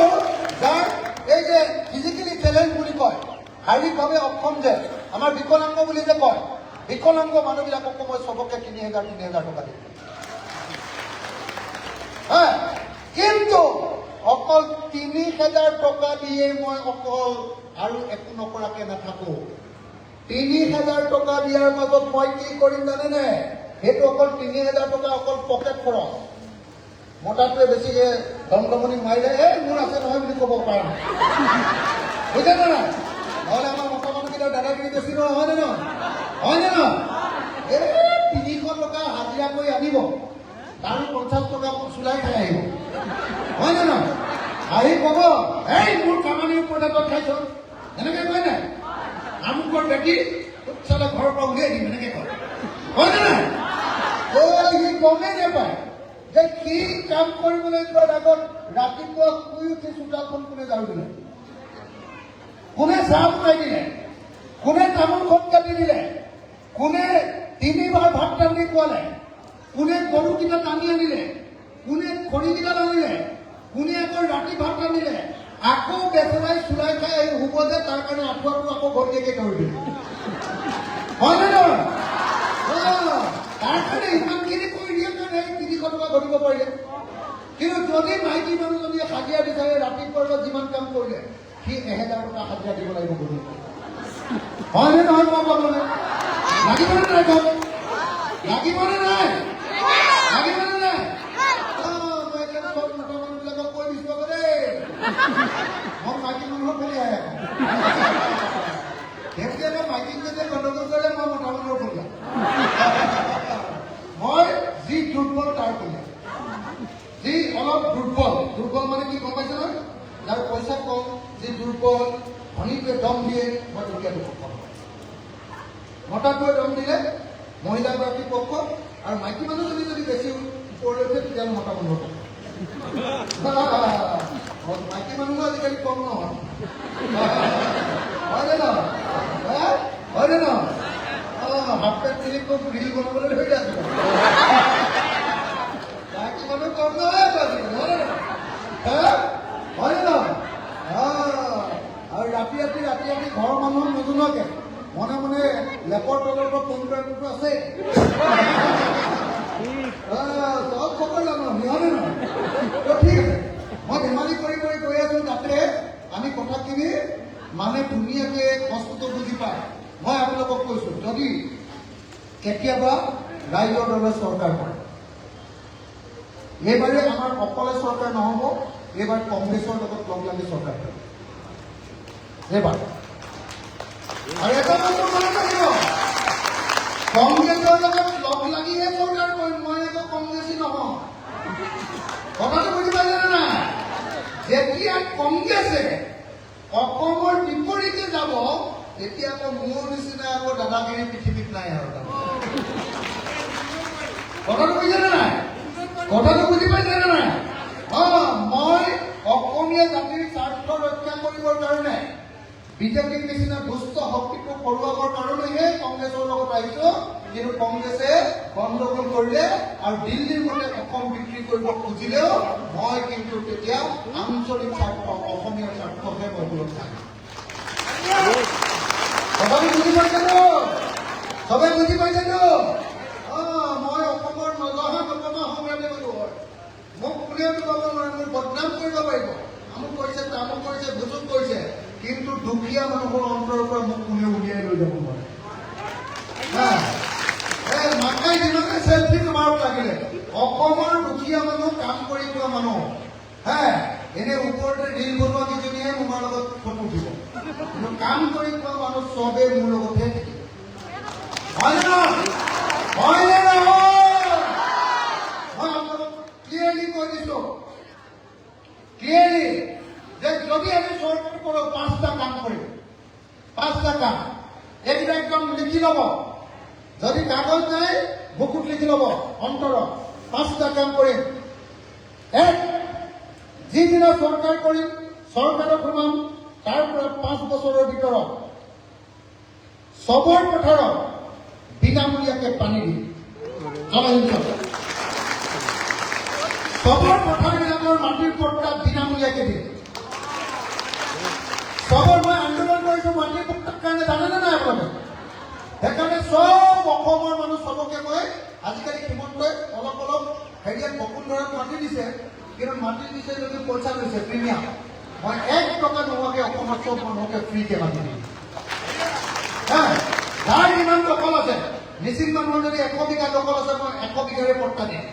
যাৰ এই যে ফিজিকেলি টেলেণ্ট বুলি কয়, শাৰীৰিকভাৱে অক্ষম যে আমাৰ বিকলাংগ বুলি যে কয়, বিকলাংগ মানুহবিলাককো মই চবকে 3,000 টকা দিম। কিন্তু অকল 3,000 টকা দিয়ে মই অকল আৰু একো নকৰাকে নাথাকো। 3,000 টকা দিয়াৰ মাজত মই কি কৰিম জানেনে? সেইটো অকল 3,000 টকা অকল পকেট খৰচ। মতাটোৱে বেছিকে দমদমনি মাৰিলে মোৰ আছে নহয় বুলি ক'ব পৰা নাই, বুজে নে নাই? নহ'লে আমাৰ মতা মানুহকেইটাৰ দাদাগিৰি বেছি নহয়, হয়নে নহয়? হয়নে নহয়? 300 টকা হাজিৰা কৰি আনিব, তাৰো 50 টকা চুলাই খাই আহিব, হয়নে নহয়? আহি ক'ব মোৰ কামানিৰ ওপৰত তই খাইছ, এনেকে কয় নাই? আমুকৰ বেটি চালে ঘৰৰ পৰা উলিয়াই দিম, এনেকে কয়, হয়নে নাই? সি গমেই নাপায় যে সি কাম কৰিবলৈ যোৱাৰ আগত ৰাতিপুৱা শুই উঠি চোতালখন কোনে ঝাৰু দিলে, কোনে চাহ বনাই দিলে, কোনে তামোলখন কাটি দিলে, কোনে 3বাৰ ভাত ৰান্ধি খোৱালে, কোনে গৰুকেইটা টানি আনিলে, কোনে খৰিকেইটা আনিলে, কোনে আকৌ ৰাতি ভাত ৰান্ধিলে, আকৌ বেচেৰাই চুলাই খাই আহি শুব যে তাৰ কাৰণে আঁঠুৱাটো আকৌ ঘৰলৈকে কৰি দিলে, হয়নে নহয়? তাৰ কাৰণে ইমানখিনি কৰি দিয়ে কাৰণে 300 টকা ঘটিব পাৰিলে। কিন্তু যদি মাইকী মানুহজনীয়ে হাজিৰা বিচাৰে ৰাতিপুৱাৰ পৰা যিমান কাম কৰিলে সি 1,000 টকা হাজিৰা দিব লাগিব গধূলি, হয়নে নহয়? মই ক'বলৈ লাগিবনে নাই? কওক, লাগিবনে নাই? লাগিবনে নাই? মই এতিয়া চব মতা মানুহবিলাকক কৈ দিছো আকৌ দেই, মই মাইকী মানুহক ফেলি আহে কেতিয়াবা মাইকী যেতিয়া গণ্ডগোল কৰে মই মতা মানুহৰ ফেলি মই যি দুৰ্বল তাৰ ফেলি, যি অলপ দুৰ্বল মানে কি গম পাইছে নহয়? যাৰ পইচা কম, যি দুৰ্বল, ধনীটোৱে দম দিয়ে, মই দুখীয়াটো পক্ষ, মতাটোৱে দম দিলে মহিলাগৰাকীৰ পক্ষ, আৰু মাইকী মানুহজনী যদি বেছি ওপৰলৈ উঠে তেতিয়াহ'লে মতা মানুহৰ পক্ষ। মাইকী মানুহো আজিকালি কম নহয়, হয়নে নহয়? হয়নে নহয়? হাফ পেণ্ট পিন্ধি খুব ৰিল বনাবলৈ ধৰি আছে, মাইকী মানুহ কম নহয় আজিকালি, হয়নে নহয়? আৰু ৰাতি ঘৰৰ মানুহক নজনোৱাকে মনে মনে লেপৰ তলৰ পৰা ফোন কৰাটোতো আছে, চব খবৰ জানো আমি, হয়নে নহয়? ঠিক আছে, মই ধেমালি কৰি গৈ আছো যাতে আমি কথাখিনি মানে ধুনীয়াকে বস্তুটো বুজি পায়। মই আপোনালোকক কৈছো, যদি কেতিয়াবা ৰাইজৰ দলে চৰকাৰ কৰে, এইবাৰে আমাৰ অকলে চৰকাৰ নহ'ব, এইবাৰ কংগ্ৰেছৰ লগত লগ লাগি চৰকাৰ কৰিব এইবাৰ। আৰু এটা বস্তু মনত ৰাখিব, কংগ্ৰেছৰ লগত লগ লাগিহে চৰকাৰ কৰিম, মই একো কংগ্ৰেছী নহয়, কথাটো বুজি পাইছে নে নাই? যেতিয়া কংগ্ৰেছে অসমৰ বিপৰীতে যাব তেতিয়া আকৌ মোৰ নিচিনা আকৌ দাদাগিৰি পৃথিৱীত নাই আৰু, কথাটো বুজিছে নে নাই? কথাটো বুজি পাইছে নে নাই? মই অসমীয়া জাতিৰ স্বাৰ্থ ৰক্ষা কৰিবৰ কাৰণে বিজেপিৰ নিচিনা দুষ্ট শক্তিটো হৰুৱাবৰ কাৰণেহে কংগ্ৰেছৰ লগত আহিছো। কিন্তু কংগ্ৰেছে গণ্ডগোল কৰিলে আৰু দিল্লীৰ মতে অসম বিক্ৰী কৰিব খুজিলেও মই কিন্তু তেতিয়া আঞ্চলিক স্বাৰ্থ, অসমীয়াৰ স্বাৰ্থহে মই সুৰক্ষা থাকিম। সবাই বুজি পাইছেতো? সবাই বুজি পাইছেতো? মই অসমৰ নজহা নজনা অসমীয়াতে মানুহ হয়, মোক কোনেও ক'ব নোৱাৰে, মোক বদনাম কৰিব পাৰিব, আমুক কৰিছে তামুক কৰিছে ভুচুক কৰিছে, কিন্তু দুখীয়া মানুহৰ অন্তৰৰ পৰা মোক কোনেও উলিয়াই লৈ যাব নোৱাৰে। মাকাই দিনতে চেল্ফি তোমাৰো লাগিলে অসমৰ দুখীয়া মানুহ, কাম কৰি খোৱা মানুহ, এনে ওপৰতে ৰিল বনোৱা কেইজনীয়ে মোৰ লগত ফটো উঠিব, কিন্তু কাম কৰি খোৱা মানুহ চবেই মোৰ লগতহে থাকিব, হয়নে নহয়? হয়নে নহয়? মই আপোনালোকক ক্লিয়াৰলি কৈ দিছো, ক্লিয়াৰলি, যে যদি আমি চৰকাৰ কৰোঁ 5টা কাম কৰিম, 5টা কাম, এইকেইটা একদম লিখি ল'ব, যদি কাগজ নাই বুকুত লিখি ল'ব অন্তৰত, 5টা কাম কৰিম। 1, যিদিনা চৰকাৰ কৰিম, চৰকাৰত সোমাম, তাৰ পৰা 5 বছৰৰ ভিতৰত চবৰ পথাৰত বিনামূলীয়াকে পানী দিম। চবৰ পথাৰবিলাকৰ মাটিৰ পট্টা বিনামূলীয়াকৈ দিয়ে। চবৰ মই আন্দোলন কৰিছোঁ মাটিৰ পট্টাৰ কাৰণে, জানেনে নাই আপোনালোকে? সেইকাৰণে চব অসমৰ মানুহ চবকে মই আজিকালি হিমন্তই অলপ অলপ হেৰিয়াত বসুন্ধৰাত মাটি দিছে, কিন্তু মাটি দিছে যদি পইচা লৈছে প্ৰিমিয়াম। মই 1 টকা নোহোৱাকৈ অসমৰ চব মানুহকে ফ্ৰীকে মাটি দিম। যাৰ যিমান দখল আছে, মিচিং মানুহৰ যদি 100 বিঘা দখল আছে, মই 100 বিঘাৰে পট্টা দিম।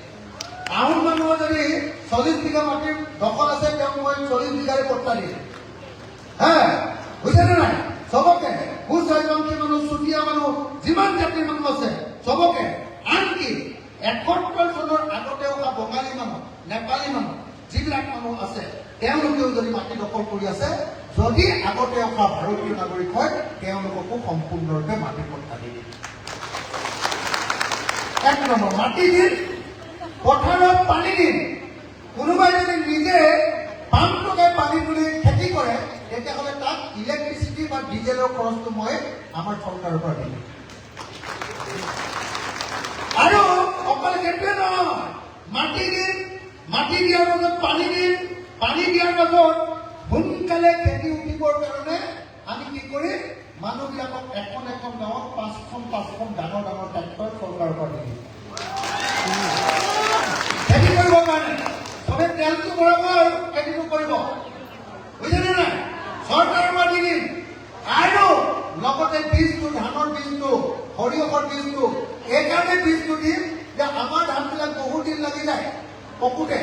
আহোম মানুহৰ যদি 40 বিঘা মাটিৰ দখল আছে, তেওঁক মই 40 বিঘাৰে পট্টা দিম। বুজিছেনে নাই? চবকে, কোচ ৰাজবংশী মানুহ, চুতীয়া মানুহ, যিমান জাতিৰ মানুহ আছে চবকে। আনকি 71 চনৰ আগতে অহা বঙালী মানুহ, নেপালী মানুহ, যিবিলাক মানুহ আছে তেওঁলোকেও যদি মাটি দখল কৰি আছে, যদি আগতে অহা ভাৰতীয় নাগৰিক হয়, তেওঁলোককো সম্পূৰ্ণৰূপে মাটি পট্টা দি দিম। 1 নম্বৰ মাটি দিম, পথাৰত পানী দিম। কোনোবাই যদি নিজে পাম্প লগাই পানী তুলি খেতি কৰে, তেতিয়াহ'লে তাত ইলেক্ট্ৰিচিটি বা ডিজেলৰ খৰচটো মই আমাৰ চৰকাৰৰ পৰা দিম। আৰু অকল সেইটোৱে নহয়, মাটি দিম, মাটি দিয়াৰ পাছত পানী দিম, পানী দিয়াৰ পাছত সোনকালে খেতি উঠিবৰ কাৰণে আমি কি কৰিম, মানুহবিলাকক এখন এখন গাঁৱত 5খন ডাঙৰ ডাঙৰ ট্ৰেক্টৰ চৰকাৰৰ পৰা দিম খেতি কৰিবৰ কাৰণে। চবে তেলটো ভৰাব আৰু খেতিটো কৰিব, বুজিছেনে নাই? চৰকাৰৰ পৰা দি দিম। আৰু লগতে বীজটো, ধানৰ বীজটো, সৰিয়হৰ বীজটো, এইকাৰণে বীজটো দিম যে আমাৰ ধানবিলাক বহুত দিন লাগি যায় পকোতে।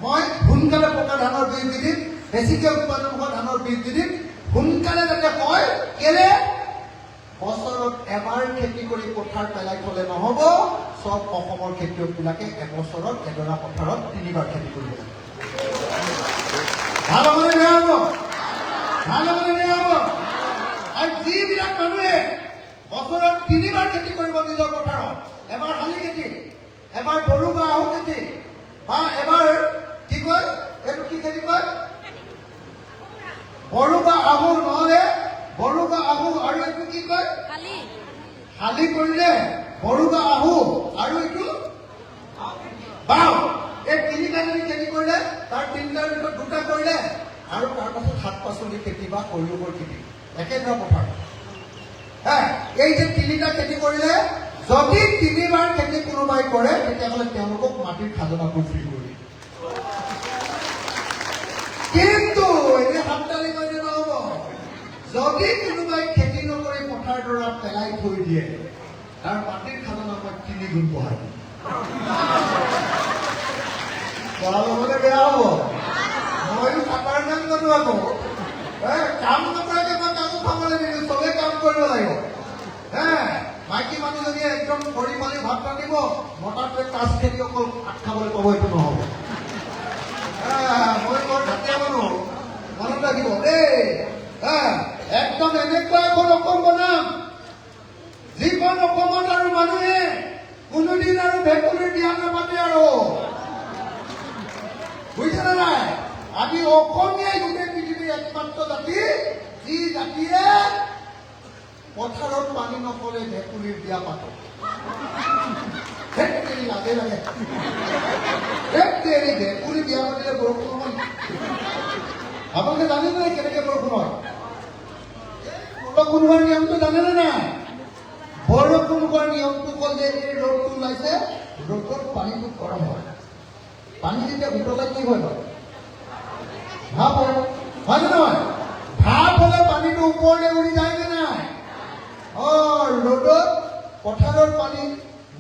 মই সোনকালে পকা ধানৰ বীজ দি দিম, বেছিকৈ উৎপাদন হোৱা ধানৰ বীজ দি দিম, সোনকালে যাতে হয়। কেলে? বছৰত এবাৰ খেতি কৰি পথাৰ পেলাই থলে নহব। চব অসমৰ খেতিয়কবিলাকে এবছৰত এডৰা পথাৰত 3বাৰ খেতি কৰিব। ভাল হ'বনে বেয়া হ'ব? ভাল হ'বনে বেয়া হ'ব? আৰু যিবিলাক মানুহে বছৰত 3বাৰ খেতি কৰিব নিজৰ পথাৰত, এবাৰ শালি খেতি, এবাৰ বড়ো বা আহু খেতি, বা এবাৰ কি কয়, এইটো কি খেতি কয়, বড়ো বা আহু, নহলে বড়ো বা আহু, আৰু এইটো কি কয়, শালি কৰিলে বড়ো বা আহু, আৰু এইটো বাও। এই 3টা যদি খেতি কৰিলে, তাৰ 3টাৰ ভিতৰত 2টা কৰিলে, আৰু তাৰ পাছত শাক পাচলি খেতি বা সৰিয়হৰ খেতি, একেটা পথাৰ। এই যে 3টা খেতি কৰিলে, যদি 3বাৰ খেতি কোনোবাই কৰে, তেতিয়াহ'লে তেওঁলোকক মাটিৰ খাজনাটো ফ্ৰী কৰি দিয়ে। কিন্তু এতিয়া হাততালি মাৰিলে নহ'ব। যদি কোনোবাই খেতি নকৰি পথাৰডৰা পেলাই থৈ দিয়ে, তাৰ মাটিৰ খাজনা মই 3 গুণ বঢ়াই দিম। ভাল হ'বনে বেয়া হ'ব? মইও কাটাৰ নাম জানো আকৌ। কাম নকৰাকে মই কামো খাবলৈ নিদিওঁ, চবে কাম কৰিব লাগিব। মাইকী মানুহজনীয়ে একদম কৰি পালি ভাত ৰান্ধিব, মতাটোৱে কাজ খেতি অকল ভাত খাবলৈ পাব, এইটো নহ'ব। মই বৰ ঢাতিয়া মানুহ, মনত ৰাখিব দেই। একদম এনেকুৱা এখন অসম বনাম, যিখন অসমত আৰু মানুহে কোনোদিন আৰু ভেকুলীৰ বিয়া নাপাতে আৰু। বুজিছেনে নাই? আমি অসমীয়াই গোটেই পৃথিৱীৰ একমাত্ৰ জাতি, যি জাতিয়ে পথাৰত পানী নপৰে ভেকুলীৰ বিয়া পাতে। লাগে লাগে ভেকুলী বিয়া পাতিলে বৰষুণ হয়। আপোনালোকে জানেনে নাই কেনেকে বৰষুণ হয়? বৰষুণ হোৱাৰ নিয়মটো জানেনে নাই? বৰষুণ হোৱাৰ নিয়মটো হ'ল যে এই ৰ'দটো ওলাইছে, ৰ'দত পানীটো গৰম হয়। পানী যেতিয়া উতলাই কি হয় বাৰু? ভাপ হয়, হয়নে নহয়? ভাপ হ'লে পানীটো ওপৰলৈ উৰি যায়নে নাই? ৰ'দত পথাৰৰ পানী,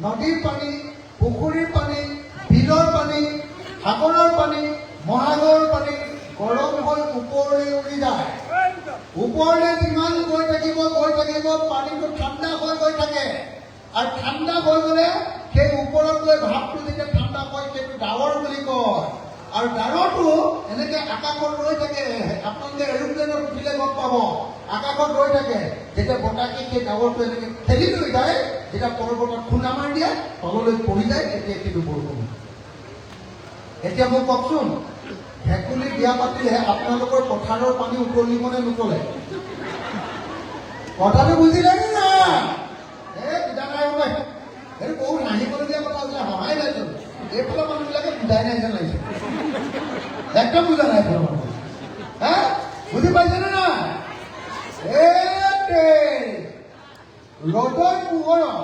নদীৰ পানী, পুখুৰীৰ পানী, বিলৰ পানী, সাগৰৰ পানী, মহাসাগৰৰ পানী গৰম হৈ ওপৰলৈ উৰি যায়। ওপৰলৈ যিমান গৈ থাকিব পানীটো ঠাণ্ডা হৈ গৈ থাকে। আৰু ঠাণ্ডা হৈ গ'লে সেই ওপৰত গৈ ভাপটো যেতিয়া ঠাণ্ডা হয়, সেইটো ডাৱৰ বুলি কয়। আৰু ডাৱৰটো এনেকে আকাশত ৰৈ থাকে। আপোনালোকে এৰোপ্লেনত উঠিলে গম পাব, আকাশত ৰৈ থাকে। যেতিয়া বতাহে সেই ডাৱৰটো এনেকে ঠেলি লৈ যায়, যেতিয়া পৰ্বতত খুন্দা মাৰি দিয়ে, তললৈ পৰি যায়, তেতিয়া সেইটো বৰষুণ। এতিয়া মোক কওকচোন, ভেকুলী বিয়া পাতিলে আপোনালোকৰ পথাৰৰ পানী উতলিব নে নুতলে? কথাটো বুজিলে নে নাই? এইটো বহুত হাঁহিবলগীয়া কথা। হামাই নাইচোন এইফালৰ মানুহবিলাকে বুজাই নাই যেন লাগিছে একদম বুজা নাই এইফালৰ মানুহ হা বুজি পাইছেনে নাই ৰ'দৰ পোহৰত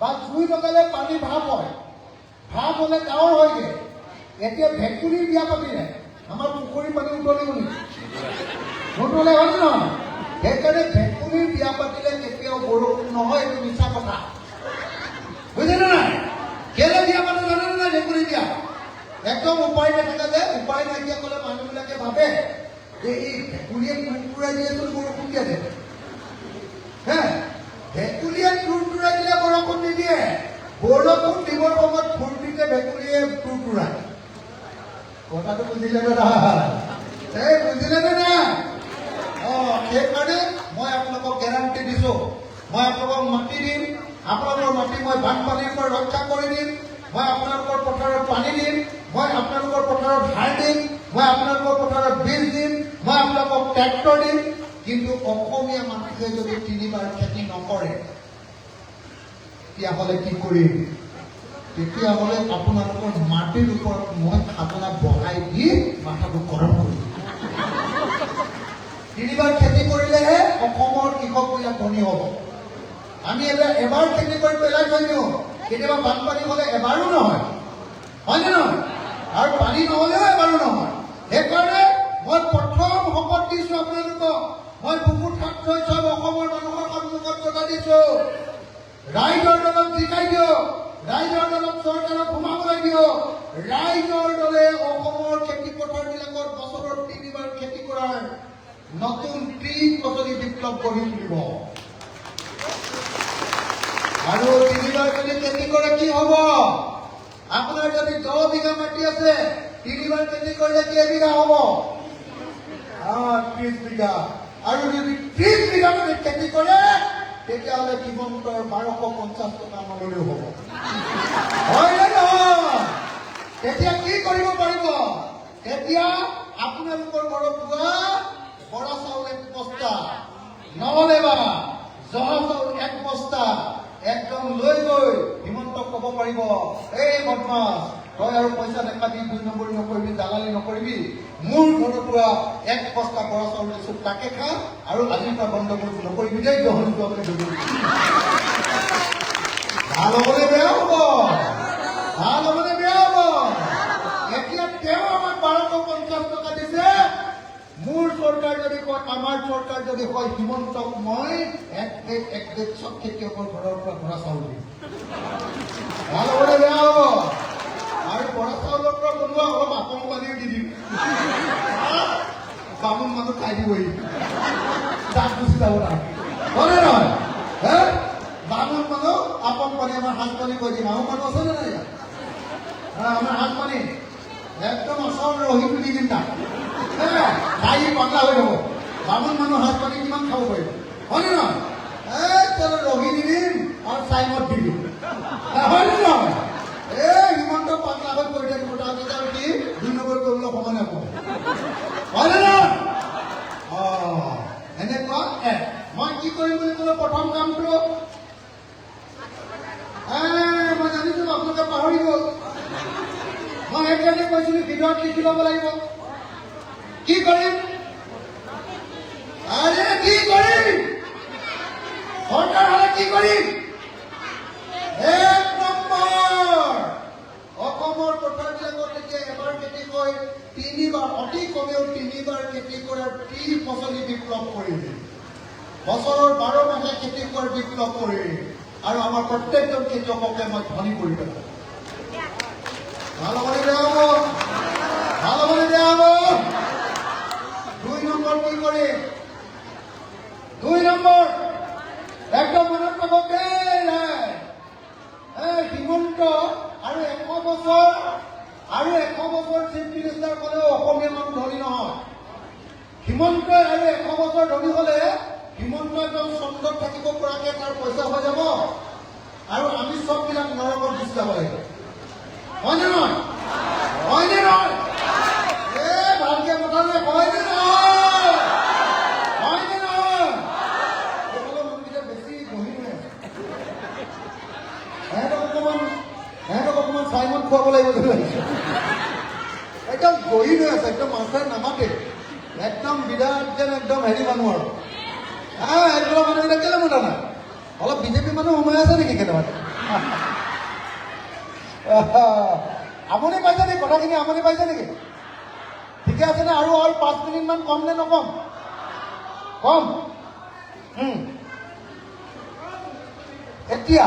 বা জুই লগালে পানী ভাপ হয় ভাপ হ'লে ডাৱৰ হয়গে এতিয়া ভেকুলীৰ বিয়া পাতিলে আমাৰ পুখুৰী পানী উতলিব নেকি নুতলে হয় নহয় সেইকাৰণে ভেকুলীৰ বিয়া পাতিলে কেতিয়াও বৰষুণ নহয় এইটো মিছা কথা বুজিলে নাই কেলে বিয়া পাতে জানেনে নাই ভেকুলীৰ বিয়া একদম উপায় নাথাকে যে উপায় নাইকিয়া ক'লে মানুহবিলাকে ভাবে যে এই ভেকুলীয়ে টুৰটুৰাই দিলেচোন বৰষুণ দিয়া দে হে ভেকুলীয়ে টুৰটুৰাই দিলে বৰষুণ নিদিয়ে বৰষুণ দিবৰ সময়ত ফূৰ্তিতে ভেকুলীয়ে টুৰটুৰাই কথাটো বুজিলে এই বুজিলে নে নাই সেইকাৰণে মই আপোনালোকক গেৰাণ্টি দিছো মই আপোনালোকক মাটি দিম আপোনালোকৰ মাটি মই বানপানীৰ পৰা ৰক্ষা কৰি দিম মই আপোনালোকৰ পথাৰত পানী দিম মই আপোনালোকৰ পথাৰত সাৰ দিম মই আপোনালোকৰ পথাৰত বীজ দিম মই আপোনালোকক ট্ৰেক্টৰ দিম কিন্তু অসমীয়া মানুহে যদি 3বাৰ খেতি নকৰে তেতিয়াহ'লে কি কৰিম তেতিয়াহ'লে আপোনালোকৰ মাটিৰ ওপৰত মই খাজনা বঢ়াই দি মাথাটো গৰম কৰিম 3বাৰ খেতি কৰিলেহে অসমৰ কৃষকবিলাক ধনী হ'ব আমি এবাৰ খেতি কৰি পেলাই থৈ দিওঁ কেতিয়াবা বানপানী হ'লে এবাৰো নহয় হয়নে নহয় আৰু পানী নহ'লেও এবাৰো নহয় সেইকাৰণে মই প্ৰথম শপত দিছোঁ আপোনালোকক মই বুকুত হাত থৈ চব অসমৰ মানুহৰ সন্মুখত কথা দিছোঁ ৰাইজৰ দলক জিকাই দিয়ক ৰাইজৰ দলক চৰকাৰক সোমাবলৈ দিয়ক ৰাইজৰ দলে অসমৰ খেতি পথাৰবিলাকত বছৰত 3বাৰ খেতি কৰাৰ নতুন ত্ৰিপদী বিপ্লৱ গঢ়ি তুলিব আৰু 3বাৰ যদি খেতি কৰে কি হ'ব আপোনাৰ যদি 10 বিঘা মাটি আছে 3বাৰ খেতি কৰিলে কেইবিঘা হ'ব 30 বিঘা আৰু যদি 30 বিঘা মাটি খেতি কৰে তেতিয়াহ'লে হিমন্তৰ 1250 টকা মূল্যও হ'ব হয়নে নহয় তেতিয়া কি কৰিব পাৰিব তেতিয়া আপোনালোকৰ ঘৰত পোৱা বৰা চাউল 1 বস্তা নহ'লে বা জহা চাউল 1 বস্তা একদম লৈ গৈ হিমন্তক ক'ব পাৰিব এই বদমাছ তই আৰু পইচা দেখাবি 2 নম্বৰী নকৰিবি দালালি নকৰিবি মোৰ ঘৰত পোৱা 1 বস্তা বৰা চাউল দিছোঁ তাকে খা আৰু আজিৰ পৰা বন্ধ নকৰিবি দেই জহনীটো আপুনি ধৰিবি ভাল হ'বনে বেয়া হ'ব ভাল হ'বনে বেয়া হ'ব এতিয়া তেওঁ আমাক 1250 টকা দিছে মোৰ চৰকাৰ যদি কয় আমাৰ চৰকাৰ যদি কয় হিমন্তক মই এক বেগ চব খেতিয়কৰ ঘৰৰ পৰা বৰা চাউল দিম ভাল হ'বনে বেয়া হ'ব আৰু বৰা চাউলৰ পৰা বনোৱা অলপ আপং পানীও দি দিম বামুণ মানুহ খাই দিবহি তাত গুচি যাব নাই হয়নে নহয় হে বামুণ মানুহ আপং পানী আমাৰ সাজ পানী কৈ দিম আহোম মানুহ আছে নে নাই আমাৰ সাজ পানী একদম অচল ৰহিটো দি দিম তাক খাই পাতলা হৈ যাব বামুণ মানুহ সাজ পানী কিমান খাব পাৰিব হয়নে নহয় ৰহি দি দিম আৰু চাইমত দি দিম হয়নে নহয় হিমন্ত পাতলা হৈ কৰি থাকিব তাৰপিছত আৰু কি 2 নম্বৰ কৰিবলৈ সময় নাপাব হয়নে নহয় এনেকুৱা মই কি কৰিম বুলি ক'লো প্ৰথম কামটো মই জানিছো আপোনালোকে পাহৰি গ'ল মই সেইকাৰণে কৈছিলো ভিতৰত লিখি ল'ব লাগিব কি কৰিম আৰে কি কৰিম চৰকাৰ হ'লে কি কৰিম 1 নম্বৰ অসমৰ পথাৰবিলাকত এতিয়া এবাৰ খেতি কৰি 3বাৰ অতি কমেও 3বাৰ খেতি কৰাৰ ত্ৰিফচলী বিপ্লৱ কৰিম বছৰৰ 12 মাহে খেতি কৰাৰ বিপ্লৱ কৰিম আৰু আমাৰ প্ৰত্যেকজন খেতিয়ককে মই ধনী কৰি পেলাম ভাল হ'বনে বেয়া হ'ব ভাল হ'বনে বেয়া হ'ব 2 নম্বৰ কি কৰিম 2 নম্বৰ একদম মনত ৰাখক হিমন্ত আৰু 100 বছৰ চিফ মিনিষ্টাৰ ক'লেও অসমীয়া মানুহ ধনী নহয় হিমন্তই আৰু 100 বছৰ ধনী হ'লে হিমন্ত একদম চন্দ্ৰত থাকিব পৰাকৈ তাৰ পইচা হৈ যাব আৰু আমি চববিলাক নৰকত গুচি যাব লাগিব হয়নে নহয় হয়নে নহয় ভালকে কথা নাই হয়নে নহয় হয়নে নহয় সকলো মানুহকেইটা বেছি গহীন হৈ আছে সিহঁতক অকণমান একদম গহি হৈ আছে, একদম মানুহে নামাতে, একদম বিৰাট যেন একদম হেৰি মানুহ আৰু এইবিলাক মানুহবিলাক কেলে মতা নাই? অলপ বিজেপি মানুহ সোমাই আছে নেকি কেইটামান? আমনি পাইছে নেকি কথাখিনি? আমনি পাইছে নেকি? ঠিকে আছে নে? আৰু 5 মিনিটমান কম নে নকম? কম। এতিয়া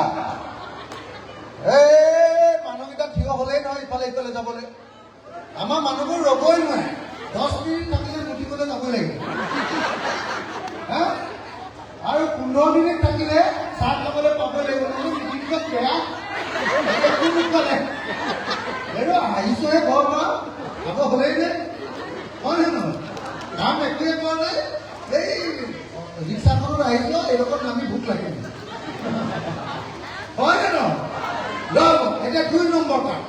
মানুহকেইটা থিয় হলেই নহয় ইফালে ইফালে যাবলৈ। আমাৰ মানুহবোৰ ৰবই নোৱাৰে, 10 মিনিট থাকিলে নুঠিবলৈ যাবই লাগিব। আৰু 15 মিনিট থাকিলে চাহ খাবলৈ পাবই লাগিব। মিটিংখন বেয়া আহিছোহে ঘৰৰ পৰা, খাব হলেই নে? হয় নহয়? কাম একোৱে কৰা নাই, এই ৰিক্সাখনত আহিছো, এইডোখৰত নামি ভোক লাগিল। হয় নে নহয়? এতিয়া 2 নম্বৰ কাম।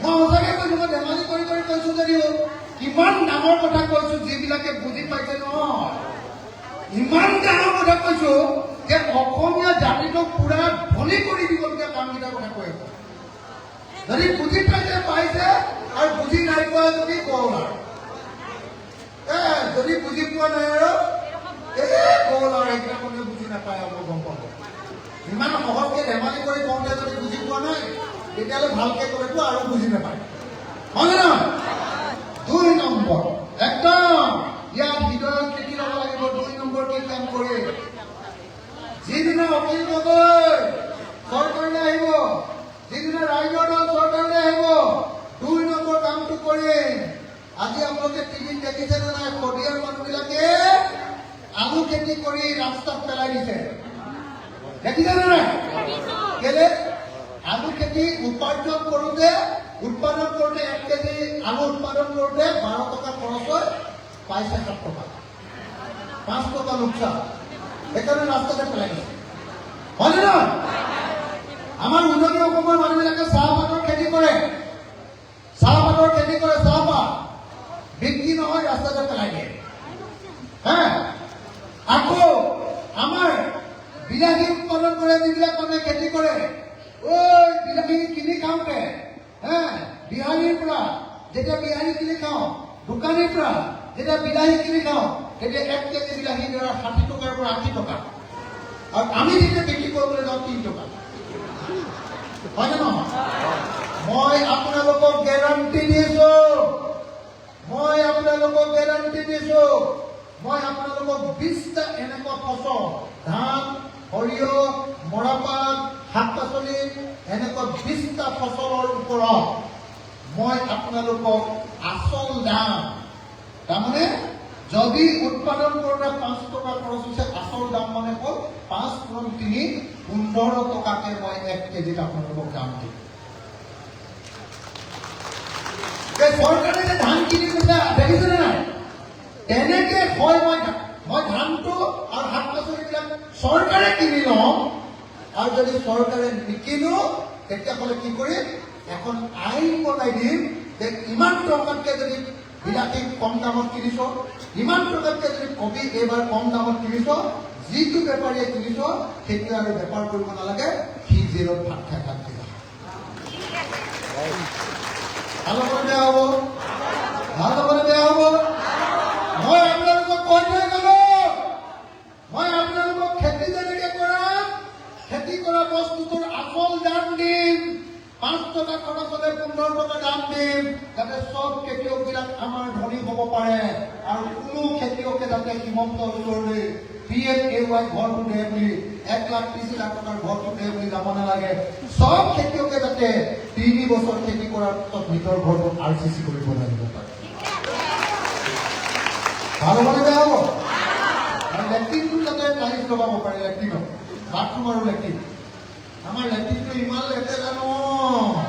মই সঁচাকে কৈছো, মই ধেমালি কৰি কৰি কৈছো যদিও কিমান ডাঙৰ কথা কৈছো, যিবিলাকে বুজি পাইছে নহয়। ইমান ডাঙৰ কথা কৈছো যে অসমীয়া জাতিটোক পুৰা ধনী কৰি দিবলগীয়া কামকেইটাৰ কথা কৈ আছো। যদি বুজি পাইছে পাইছে, আৰু বুজি নাই পোৱা যদি কল আৰু যদি বুজি পোৱা নাই আৰু কল আৰু এইকেইটা মানুহে বুজি নাপায় আৰু গম পাব। ইমান সহজকে ধেমালি কৰি কওঁতে যদি বুজি পোৱা নাই, তেতিয়াহ'লে ভালকে কৰিতো আৰু বুজি নাপায়। হয় নহয়? 2 নম্বৰ একদম ইয়াত হৃদয়ত খেতি ল'ব লাগিব। 2 নম্বৰ কি কাম কৰে? যিদিনা অখিল গগৈ চৰকাৰলৈ আহিব, যিদিনা ৰাইজৰ দল চৰকাৰলৈ আহিব, 2 নম্বৰ কামটো কৰে। আজি আপোনালোকে টিভিত দেখিছে নে নাই? শদিয়াৰ মানুহবিলাকে আলু খেতি কৰি ৰাস্তাত পেলাই দিছে, দেখিছে নে নাই? কেলে? আলু খেতি উৎপাদন কৰোঁতে 1 কেজি আলু উৎপাদন কৰোঁতে 12 টকা খৰচ হয়, পাইছে 7 টকা, 5 টকা লোকচান। সেইকাৰণে ৰাস্তাতে পেলাই দিছে। হয় নে নহয়? আমাৰ উজনি অসমৰ মানুহবিলাকে চাহপাতৰ খেতি কৰে, চাহপাতৰ খেতি কৰে, চাহপাত বিক্ৰী নহয়, ৰাস্তাতে পেলাই দিয়ে। আকৌ আমাৰ বিলাহী উৎপাদন কৰে, যিবিলাক মানুহে খেতি কৰে, বিলাহী কিনি খাওঁতে বিহাৰীৰ পৰা যেতিয়া বিলাহী কিনি খাওঁ, দোকানীৰ পৰা যেতিয়া বিলাহী কিনি খাওঁ, তেতিয়া 1 কেজি বিলাহী 60 টকাৰ পৰা 80 টকা, আৰু আমি যেতিয়া বিক্ৰী কৰিবলৈ যাওঁ 3 টকা। হয় নে নহয়? মই আপোনালোকক গেৰাণ্টি দিছো, মই আপোনালোকক 20টা এনেকুৱা ফচল, ধান, সৰিয়হ, মৰাপাট, শাক পাচলি, এনেকুৱা 20টা ফচলৰ ওপৰত মই আপোনালোকক আচল দাম, তাৰমানে যদি উৎপাদন কৰোঁতে 5 টকা খৰচ হৈছে, আচল দাম মানে হ'ল 5 × 3 15 টকাকে মই 1 কেজিত আপোনালোকক দাম দিম। চৰকাৰে যে ধান কিনি কৈছে, দেখিছেনে নাই? তেনেকে হয় মই ধানটো আৰু শাক পাচলিবিলাক চৰকাৰে কিনি লওঁ, আৰু যদি চৰকাৰে নিকিনো তেতিয়াহ'লে কি কৰিম? এখন আইন বনাই দিম যে ইমান টকাতকে যদি বিলাহী কম দামত কিনিছ, ইমান টকাতকে যদি কবি এইবাৰ কম দামত কিনিছ, যিটো বেপাৰীয়ে কিনিছ সেইটো আৰু বেপাৰ কৰিব নালাগে, সি জেলত ভাত খাই ভাত দিব। ভাল হ'বনে বেয়া হ'ব? ভাল হ'বনে বেয়া হ'ব? মই আপোনালোকক কৈ থৈ গ'লো, মই আপোনালোকক খেতি যেনেকে কৰাম, খেতি কৰা বস্তুটোৰ আচল দাম দিম, 5 টকা খৰচ হ'লে 15 টকা দাম দিম, যাতে চব খেতিয়কবিলাক আমাৰ ধনী হ'ব পাৰে, আৰু কোনো খেতিয়কে যাতে হিমন্ত ওচৰলৈ PMAY ঘৰটো দে বুলি 1,30,00,000 টকাৰ ঘৰটো দে বুলি যাব নালাগে। চব খেতিয়কে যাতে 3 বছৰ খেতি কৰাৰ পিছত নিজৰ ঘৰটো RCC কৰিব লাগিব পাৰে। ভাল হ'বনে বেয়া হ'ব? আৰু লেট্ৰিনটো যাতে টাইলছ লগাব পাৰে, লেট্ৰিনত, বাথৰুম আৰু লেট্ৰিন। আমাৰ লেট্ৰিনটো ইমান লেতেৰা নহয়,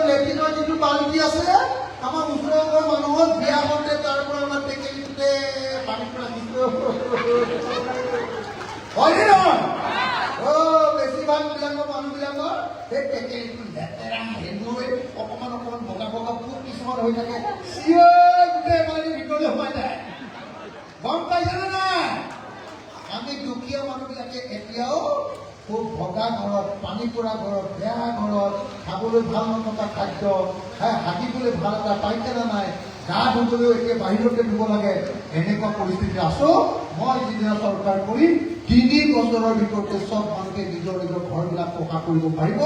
লেট্ৰিনৰ যিটো বাল্টি আছে, আমাৰ ওচৰৰ মানুহক বিয়া হওঁতে তাৰ পৰা আমাৰ টেকেলিটোতে পানী পৰা দিছো। হয়নে নহয়? বেছিভাগ বিলাকৰ মানুহবিলাকৰ সেই টেকেলিটো লেতেৰা হেন্দুৱে অকমান বগা বগা ফুট কিছুমান হৈ থাকে, গোটেই পানী ভিতৰলৈ সোমাই যায়। গম পাইছেনে নাই? আমি দুখীয়া মানুহবিলাকে এতিয়াও খুব ভগা ঘৰত, পানী পৰা ঘৰত, বেয়া ঘৰত, খাবলৈ ভাল নথকা খাদ্য, হাগিবলৈ ভাল এটা পাইখানা নাই, গা ধুবলৈও এতিয়া বাহিৰতে ধুব লাগে, এনেকুৱা পৰিস্থিতি আছো। মই যিদিনা চৰকাৰ কৰিম 3 বছৰৰ ভিতৰতে চব মানুহে নিজৰ নিজৰ ঘৰবিলাক পকা কৰিব পাৰিব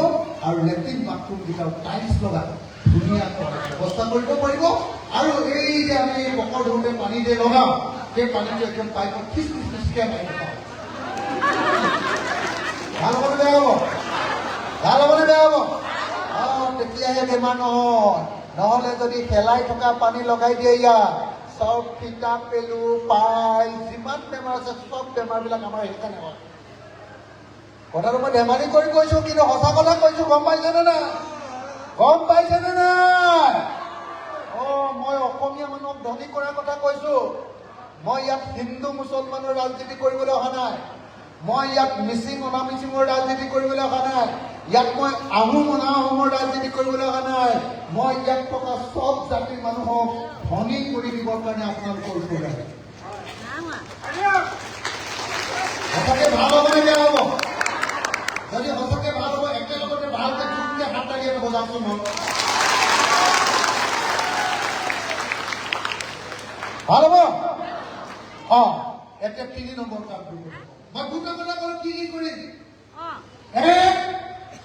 আৰু লেট্ৰিন বাথৰুমবিলাক টাইলছ লগাই ধুনীয়া ব্যৱস্থা কৰিব পাৰিব। আৰু এই যে আমি পকৰ ধৰোঁতে পানী যে লগাওঁ, সেই পানীটো একদম পাইপত খিচখিচকে মাৰি লগাওঁ। ভাল হ'বনে বেয়া হ'ব? ভাল হ'বনে বেয়া হ'ব? তেতিয়াহে বেমাৰ নহয়। নহ'লে যদি পেলাই থকা পানী লগাই দিয়ে ইয়াত, চব ফিটা পেলু পাই যিমান বেমাৰ আছে চব বেমাৰবিলাক আমাৰ সেইকাৰণে হয়। কথাটো মই ধেমালি কৰি কৈছো, কিন্তু সঁচা কথা কৈছো। গম পাইছেনে নাই? গম পাইছেনে নাই? মই অসমীয়া মানুহক ধনী কৰাৰ কথা কৈছো। মই ইয়াত হিন্দু মুছলমানৰ ৰাজনীতি কৰিবলৈ অহা নাই। মই ইয়াত মিচিং অনামিচিঙৰ ৰাজনীতি কৰিবলৈ অহা নাই। ইয়াত মই আহোম অনাহোমৰ ৰাজনীতি কৰিবলৈ অহা নাই। মই ইয়াত থকা চব জাতিৰ মানুহক ধনী কৰি দিবৰ কাৰণে আপোনালোকৰ ওচৰত আহে। সঁচাকে ভাল হ'বনে বেয়া হ'ব? যদি সঁচাকে ভাল হ'ব, একেলগতে ভালকে ধুনীয়া হাত লাগি এটা বজাওকচোন মই। ভাল হ'ব? এতিয়া 3 নম্বৰ কাম কৰিব। মই দুটা কথা ক'লো, কি কৰিম?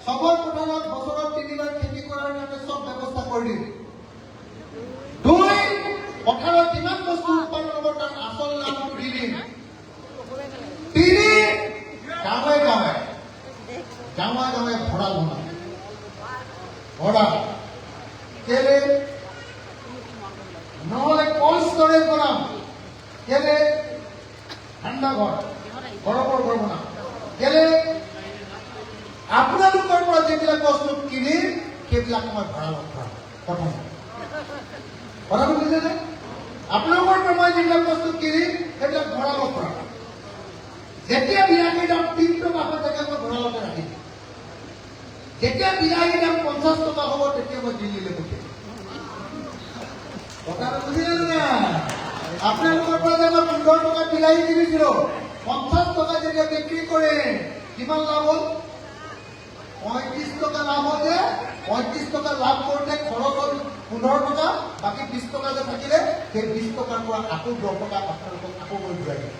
চবৰ পথাৰত বছৰত 3 বাৰ খেতি কৰাৰ কাৰণে চব ব্যৱস্থা কৰি দিম। 2, পথাৰত যিমান বস্তু উৎপাদন হ'ব তাৰ আচল দাম দি দিম। 3, গাঁৱে গাঁৱে ভঁৰাল বনাম। ভঁৰাল কেলে? নহ'লে কল্ড ষ্টৰেজ বনাম। কেলে? ঠাণ্ডা ঘৰ, বৰফৰ ঘৰ বনাম। কেলে? আপোনালোকৰ পৰা যিবিলাক বস্তু কিনিম সেইবিলাক মই ভঁৰালত ভৰাম। প্ৰথম কথাটো বুজিছেনে? আপোনালোকৰ পৰা মই যিবিলাক বস্তু কিনিম সেইবিলাক ভঁৰালত ভৰাম। যেতিয়া বিলাহীৰ দাম 3 টকা হ'ব তেতিয়া মই ভঁৰালতে ৰাখিম। যেতিয়া বিলাহীৰ দাম 50 টকা হ'ব তেতিয়া মই দিল্লীলৈ পঠিয়াম। কথাটো বুজিলে নে? আপোনালোকৰ পৰা যে মই 15 টকা বিলাহী কিনিছিলো, 50 টকা যেতিয়া বিক্ৰী কৰে কিমান লাভ হ'ল? 35 টকা লাভ হ'ল। যে 35 টকা লাভ কৰোঁতে খৰচ হ'ল 15 টকা, বাকী 20 টকা যে থাকিলে সেই 20 টকাৰ পৰা আকৌ 10 টকা আপোনালোকক আকৌ কৰি ঘূৰাই দিম।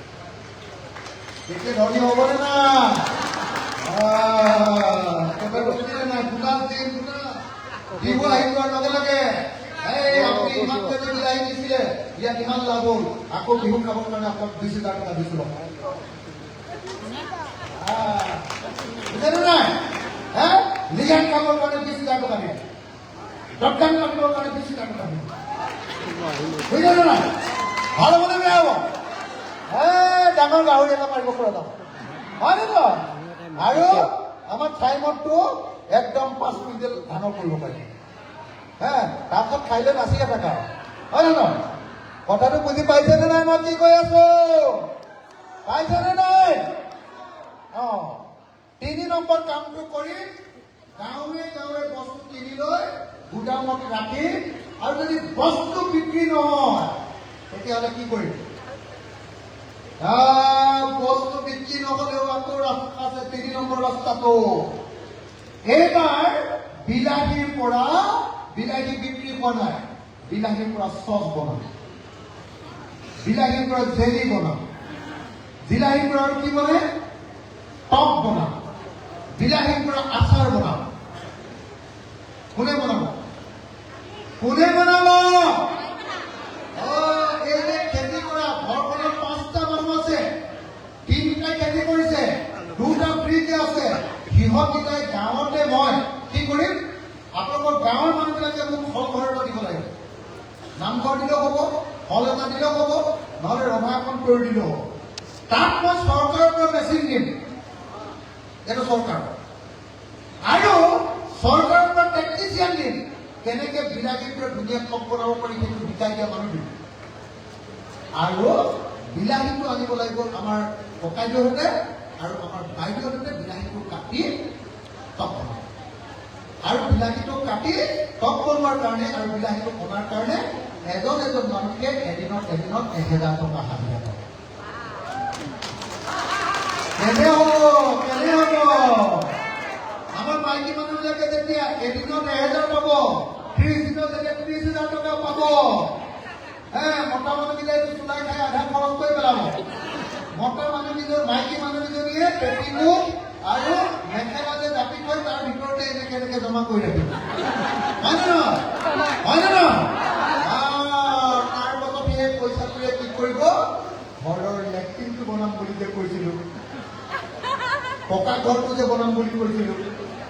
তেতিয়া ধনী হ'বনে না? বিহু আহি যোৱাৰ লগে লগে আপুনি ইমান কেজি বিলাহী দিছিলে, ইয়াত ইমান লাভ হ'ল, আকৌ বিহু খাবৰ কাৰণে আপোনাক 20,000 টকা দিছো। বুজিলে নাই? লিগান খাবৰ কাৰণে 20,000 টকা দিম। দৰকাৰ কাটিবৰ কাৰণে 20,000 টকা দিম। বুজিলে নাই? ভাল হ'বনে বেয়া হ'ব? ডাঙৰ গাহৰি এটা মাৰিব পৰা যাম, হয় নে নহয়? আৰু আমাৰ টাইমতটো একদম 5 কুইণ্টেল ধানৰ কৰিব পাৰি। তাৰপিছত খাইলে নাচি থাকা, হয় নে নহয়? কথাটো বুজি পাইছেনে নাই? মই কি কৈ আছো পাইছেনে নাই? 3 নম্বৰ কামটো কৰি গাঁৱে গাঁৱে বস্তু কিনি লৈ গুদামত ৰাখি, আৰু যদি বস্তু বিক্ৰী নহয় তেতিয়াহ'লে কি কৰিম? বস্তু বিক্ৰী নহ'লেও আকৌ ৰাস্তা আছে। 3 নম্বৰ ৰাস্তাটো এইবাৰ বিলাহীৰ পৰা বিলাহী বিক্ৰী হোৱা নাই, বিলাহীৰ পৰা চচ বনাম, বিলাহীৰ পৰা জেলি বনাম, বিলাহীৰ পৰা আৰু কি বনাই? টক বনাম, বিলাহীৰ পৰা আচাৰ বনাম। কোনে বনাব? কোনে বনাব? এই যে খেতি কৰা ঘৰখনত 5টা মানুহ আছে, 3টাই খেতি কৰিছে, 2টা ফ্ৰীতে আছে। সিহঁতকেইটাই গাঁৱতে মই কি কৰিম? আপোনালোকৰ গাঁৱৰ মানুহবিলাকে মোক ঘৰ এটা দিব লাগিব। নামঘৰ দিলেও হ'ব, হল এটা দিলেও হ'ব, নহ'লে ৰভা এখন কৰি দিলেও হ'ব। তাত মই চৰকাৰৰ পৰা মেচিন দিম। এইটো চৰকাৰ। আৰু চৰকাৰৰ পৰা টেকনিচিয়ান দিম। কেনেকে বিলাহীৰ পৰা ধুনীয়া টক বনাব পাৰি সেইটো শিকাই দিয়া মানুহ দিম। আৰু বিলাহীটো আনিব লাগিব আমাৰ ককাইদেউহঁতে আৰু আমাৰ বাইদেউহঁতে বিলাহীটো কাটি টক বনাব। আৰু বিলাহীটো কাটি টক বনোৱাৰ কাৰণে আৰু বিলাহীটো বনোৱাৰ কাৰণে এজন মানুহকে এদিনত 1000 টকা হাজিৰা পাব। কেনে হ'ব কেনে হ'ব আমাৰ মাইকী মানুহবিলাকে যেতিয়া এদিনত 1000 পাব 30 দিনত যেতিয়া 30,000 টকা পাব মতা মানুহকেইটা এইটো চুলাই খাই আধা খৰচ কৰি পেলাব মতা মানুহকেইজন মাইকী মানুহকেইজনীয়ে পেটিকোট আৰু মেখেলা যে জাপি থৈ তাৰ ভিতৰতে এনেকে এনেকে জমা কৰি ৰাখিব হয় নে নহয় হয় নে নহয় তাৰ পাছত সেই পইচাটোৱে কি কৰিব ঘৰৰ লেট্ৰিনটো বনাম বুলি যে কৈছিলো পকা ঘৰটো যে বনাম বুলি কৈছিলো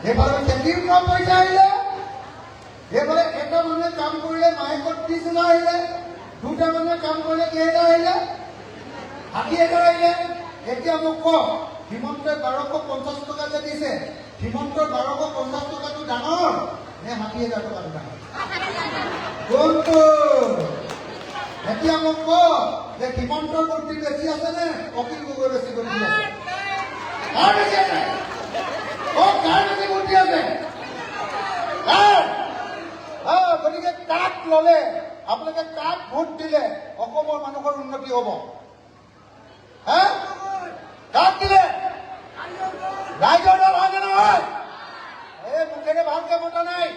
সেইফালে খেতিৰ পৰা পইচা আহিলে সেইফালে এটা মানুহে কাম কৰিলে মাহেকত 30,000 আহিলে দুটা মানুহে কাম কৰিলে কেইটা আহিলে 60,000 আহিলে এতিয়া মোক কওক হিমন্তই 1250 টকা যে দিছে হিমন্তৰ 1250 টকাটো ডাঙৰ নে 60,000 টকাটো ডাঙৰ কোনটো এতিয়া মোক কওক যে হিমন্তৰ মূৰ্তি বেছি আছে নে অখিল গগৈ বেছি মূৰ্তি আছে কাৰ বেছি আছে কাৰ বেছি মূৰ্তি আছে গতিকে কাক ললে আপোনালোকে কাক ভোট দিলে অসমৰ মানুহৰ উন্নতি হ'ব কাক দিলে ৰাইজৰ দল হয় নে নহয় এই মুখেৰে ভালকে মতা নাই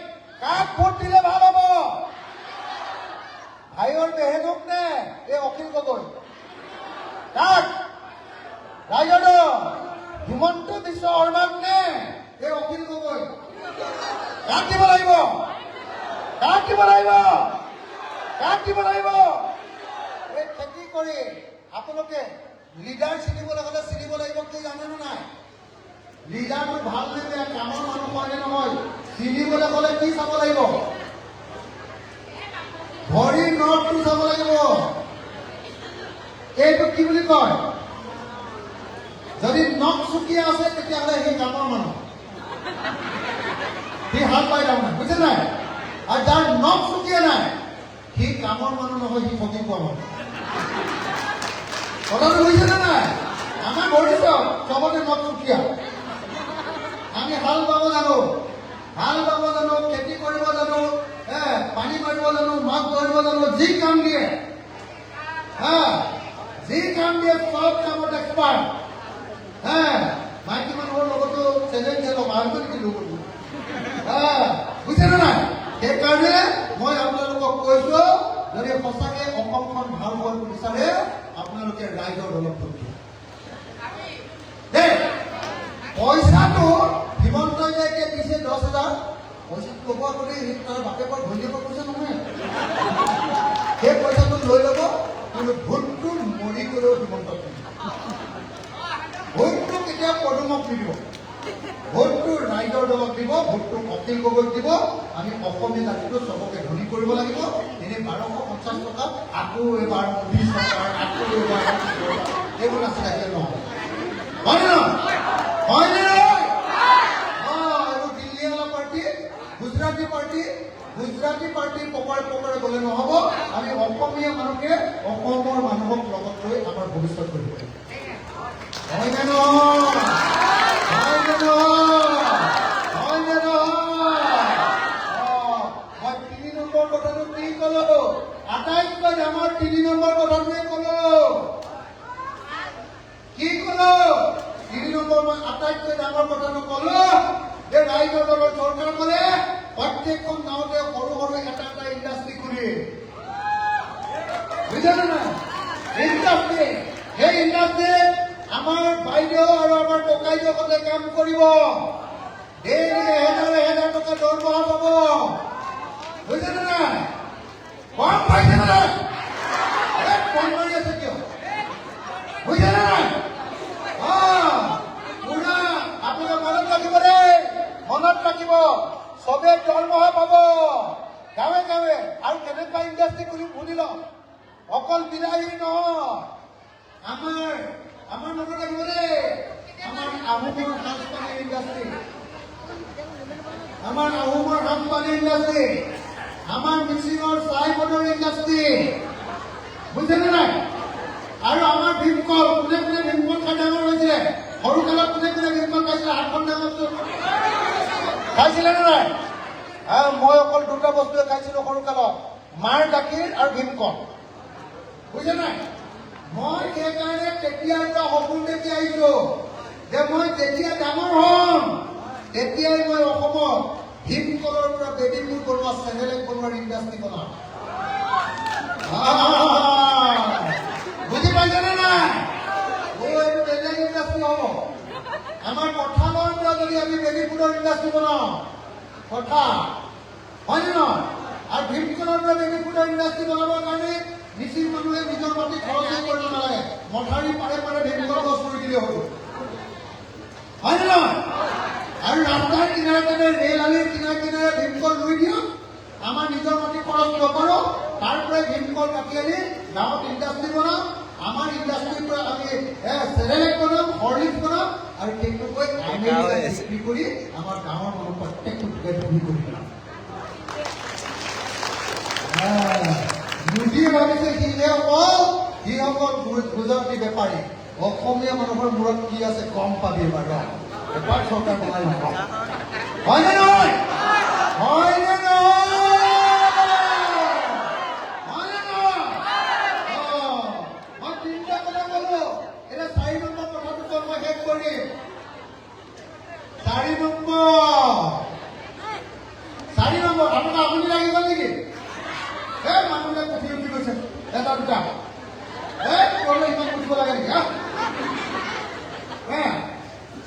কাক ভোট দিলে ভাল হ'ব ভাইৰ বেহেনক নে এই অখিল গগৈ কাক ৰাইজৰ দল হিমন্ত বিশ্ব শৰ্মাক নে এই অখিল গগৈ কাক দিব লাগিব কাক দিব লাগিব কাক দিব লাগিব এই খেতি কৰি আপোনালোকে লিডাৰ চিনিবলৈ হ'লে চিনিব লাগিব কি জানেনে নাই লিডাৰটো ভাল নে বেয়া কামৰ মানুহ হয় নে নহয় চিনিবলৈ হ'লে কি চাব লাগিব ভৰিৰ নখটো চাব লাগিব এইটো কি বুলি কয় যদি নখ চুকীয়া আছে তেতিয়াহ'লে সেই কামৰ মানুহ সি হাত পাই তাৰমানে বুজিছে নাই আৰু যাৰ নখ চুকীয়া নাই সি কামৰ মানুহ নহয় সি ঠগি পোৱা মানুহ কথাটো বুজিছে নে নাই আমাৰ ঘৰটো চবতে নখ চুকীয়া আমি হাল বাব জানো খেতি কৰিব জানো পানী মাৰিব জানো মাছ ধৰিব জানো যি কাম দিয়ে চব কামত এক্সপাৰ্ট মাইকী মানুহৰ লগতো চেলেঞ্জ খেলক আৰু নেকি বুজিছে নে নাই সেইকাৰণে মই আপোনালোকক কৈছো যদি সঁচাকে অসমখন ভাল হোৱাটো বিচাৰে আপোনালোকে ৰাইজৰ দলত ভোট দিয়ে দেই পইচাটো হিমন্তই যে এতিয়া দিছে 10,000 পইচাটো ল'ব আপুনি তাৰ বাপেকৰ ভৈনীয়েকৰ পইচা নহয় সেই পইচাটো লৈ ল'ব কিন্তু ভোটটো মৰি গ'লেও হিমন্তক ভোটটো কেতিয়া পদুমক নিদিব ভোটটো ৰাইজৰ দলক দিব ভোটটো অখিল গগৈক দিব আমি অসমীয়া জাতিটো চবকে ধনী কৰিব লাগিব এনেই 1250 টকাত আকৌ এবাৰ মোদী চৰকাৰ আকৌ এবাৰ এইবোৰ আছিলে নহয় হয় নে নহয় হয় নে নহয় এইবোৰ দিল্লীৱালা পাৰ্টি গুজৰাটী পাৰ্টি পকাৰে গ'লে নহ'ব আমি অসমীয়া মানুহে অসমৰ মানুহক লগত লৈ আমাৰ ভৱিষ্যত কৰিব লাগিব হয় নে নহয় মই 3 নম্বৰ কথাটো কি ক'লো আটাইতকৈ ডাঙৰ 3 নম্বৰ কথাটোৱে ক'লো কি ক'লো 3 নম্বৰ মই আটাইতকৈ ডাঙৰ কথাটো ক'লো যে ৰাইজৰ দলৰ চৰকাৰ মানে প্ৰত্যেকখন গাঁৱতে সৰু সৰু এটা ইণ্ডাষ্ট্ৰী খুলি বুজিছেনে নাই ইণ্ডাষ্ট্ৰী সেই ইণ্ডাষ্ট্ৰীত আমাৰ বাইদেউ আৰু আমাৰ ককাইদেউহঁতে কাম কৰিব ডেইলি 1,000 টকা দৰমহা পাব বুজিছেনে নাই কম পাইছেনে নাই ফোন মাৰি আছে কিয় বুজিছেনে নাই পুৰা আপোনালোকে মনত ৰাখিব দেই মনত ৰাখিব চবে দৰমহা পাব গাঁৱে গাঁৱে আৰু কেনেকুৱা ইণ্ডাষ্ট্ৰী খুলি লওক অকল বিলাহী নহয় আমাৰ মনত ৰাখিব দেই আমাৰ আহোমৰ সাজপানী ইণ্ডাষ্ট্ৰী আমাৰ মিচিঙৰ চাই বনৰ ইণ্ডাষ্ট্ৰী বুজিছেনে নাই আৰু আমাৰ ভীমকল কোনে ভীমকল খাই ডাঙৰ হৈছিলে সৰু কালত কোনে ভীমকল খাইছিলে হাতখন ডাঙৰ খাইছিলে নে নাই মই অকল দুটা বস্তুৱে খাইছিলো সৰু কালত মাৰ গাখীৰ আৰু ভীমকল বুজিছে নাই মই সেইকাৰণে তেতিয়াৰ পৰা সপোন দেখি আহিছো যে মই যেতিয়া ডাঙৰ হ'ম তেতিয়াই মই অসমত ভীমকলৰ পৰা বেবী ফুড বনোৱা চেনেলেক বনোৱাৰ ইণ্ডাষ্ট্ৰী বনাম। বুজি পাইছেনে নাই? এইটো বেলেগ ইণ্ডাষ্ট্ৰী হ'ব। আমাৰ কঁঠালৰ পৰা যদি আমি বেবী ফুডৰ ইণ্ডাষ্ট্ৰী বনাওঁ, কঁঠাল হয়নে নহয়? আৰু ভীমকলৰ পৰা বেবী ফুডৰ ইণ্ডাষ্ট্ৰী বনাবৰ কাৰণে মিচিং মানুহে নিজৰ মাটি খৰচেই কৰিব নালাগে, মথাউৰি পাৰে পাৰে ভীমকল গছ ৰুই দিলেই হ'ব। হয়নে নহয়? আৰু ৰাস্তাৰ কিনাৰে কিনাৰে ৰেল আলিৰ কিনাৰে কিনাৰে ভীমকল ৰুই দিয়ক, আমাৰ নিজৰ মাটি খৰচ নকৰোঁ, তাৰ পৰাই ভীমকল কাটি আনি গাঁৱত ইণ্ডাষ্ট্ৰী বনাম। আমাৰ ইণ্ডাষ্ট্ৰীৰ পৰা আমি চেৰেলেক বনাম, হৰলিক্স বনাম, আৰু সেইটো গৈ আমেৰিকাত বিক্ৰী কৰি আমাৰ গাঁৱৰ মানুহ প্ৰত্যেকটো ধনী কৰি পেলাম। মোদীয়ে ভাবিছে সি অকল গুজৰাটী বেপাৰী, অসমীয়া মানুহৰ মূৰত কি আছে গম পাবি বাৰু। এবাৰ চৰকাৰ বনাই নাপাওঁ। হয়নে নহয়? হয়নে নহয়? হয়নে নহয়? মই তিনিটা কথা কলো, এতিয়া 4 নম্বৰ কথাটো মই শেষ কৰিম। 4 নম্বৰ আপোনাৰ আপুনি লাগি গ'ল নেকি? মানুহবিলাক উঠি উঠি গৈছে এটা দুটা। ইমান উঠিব লাগে নেকি?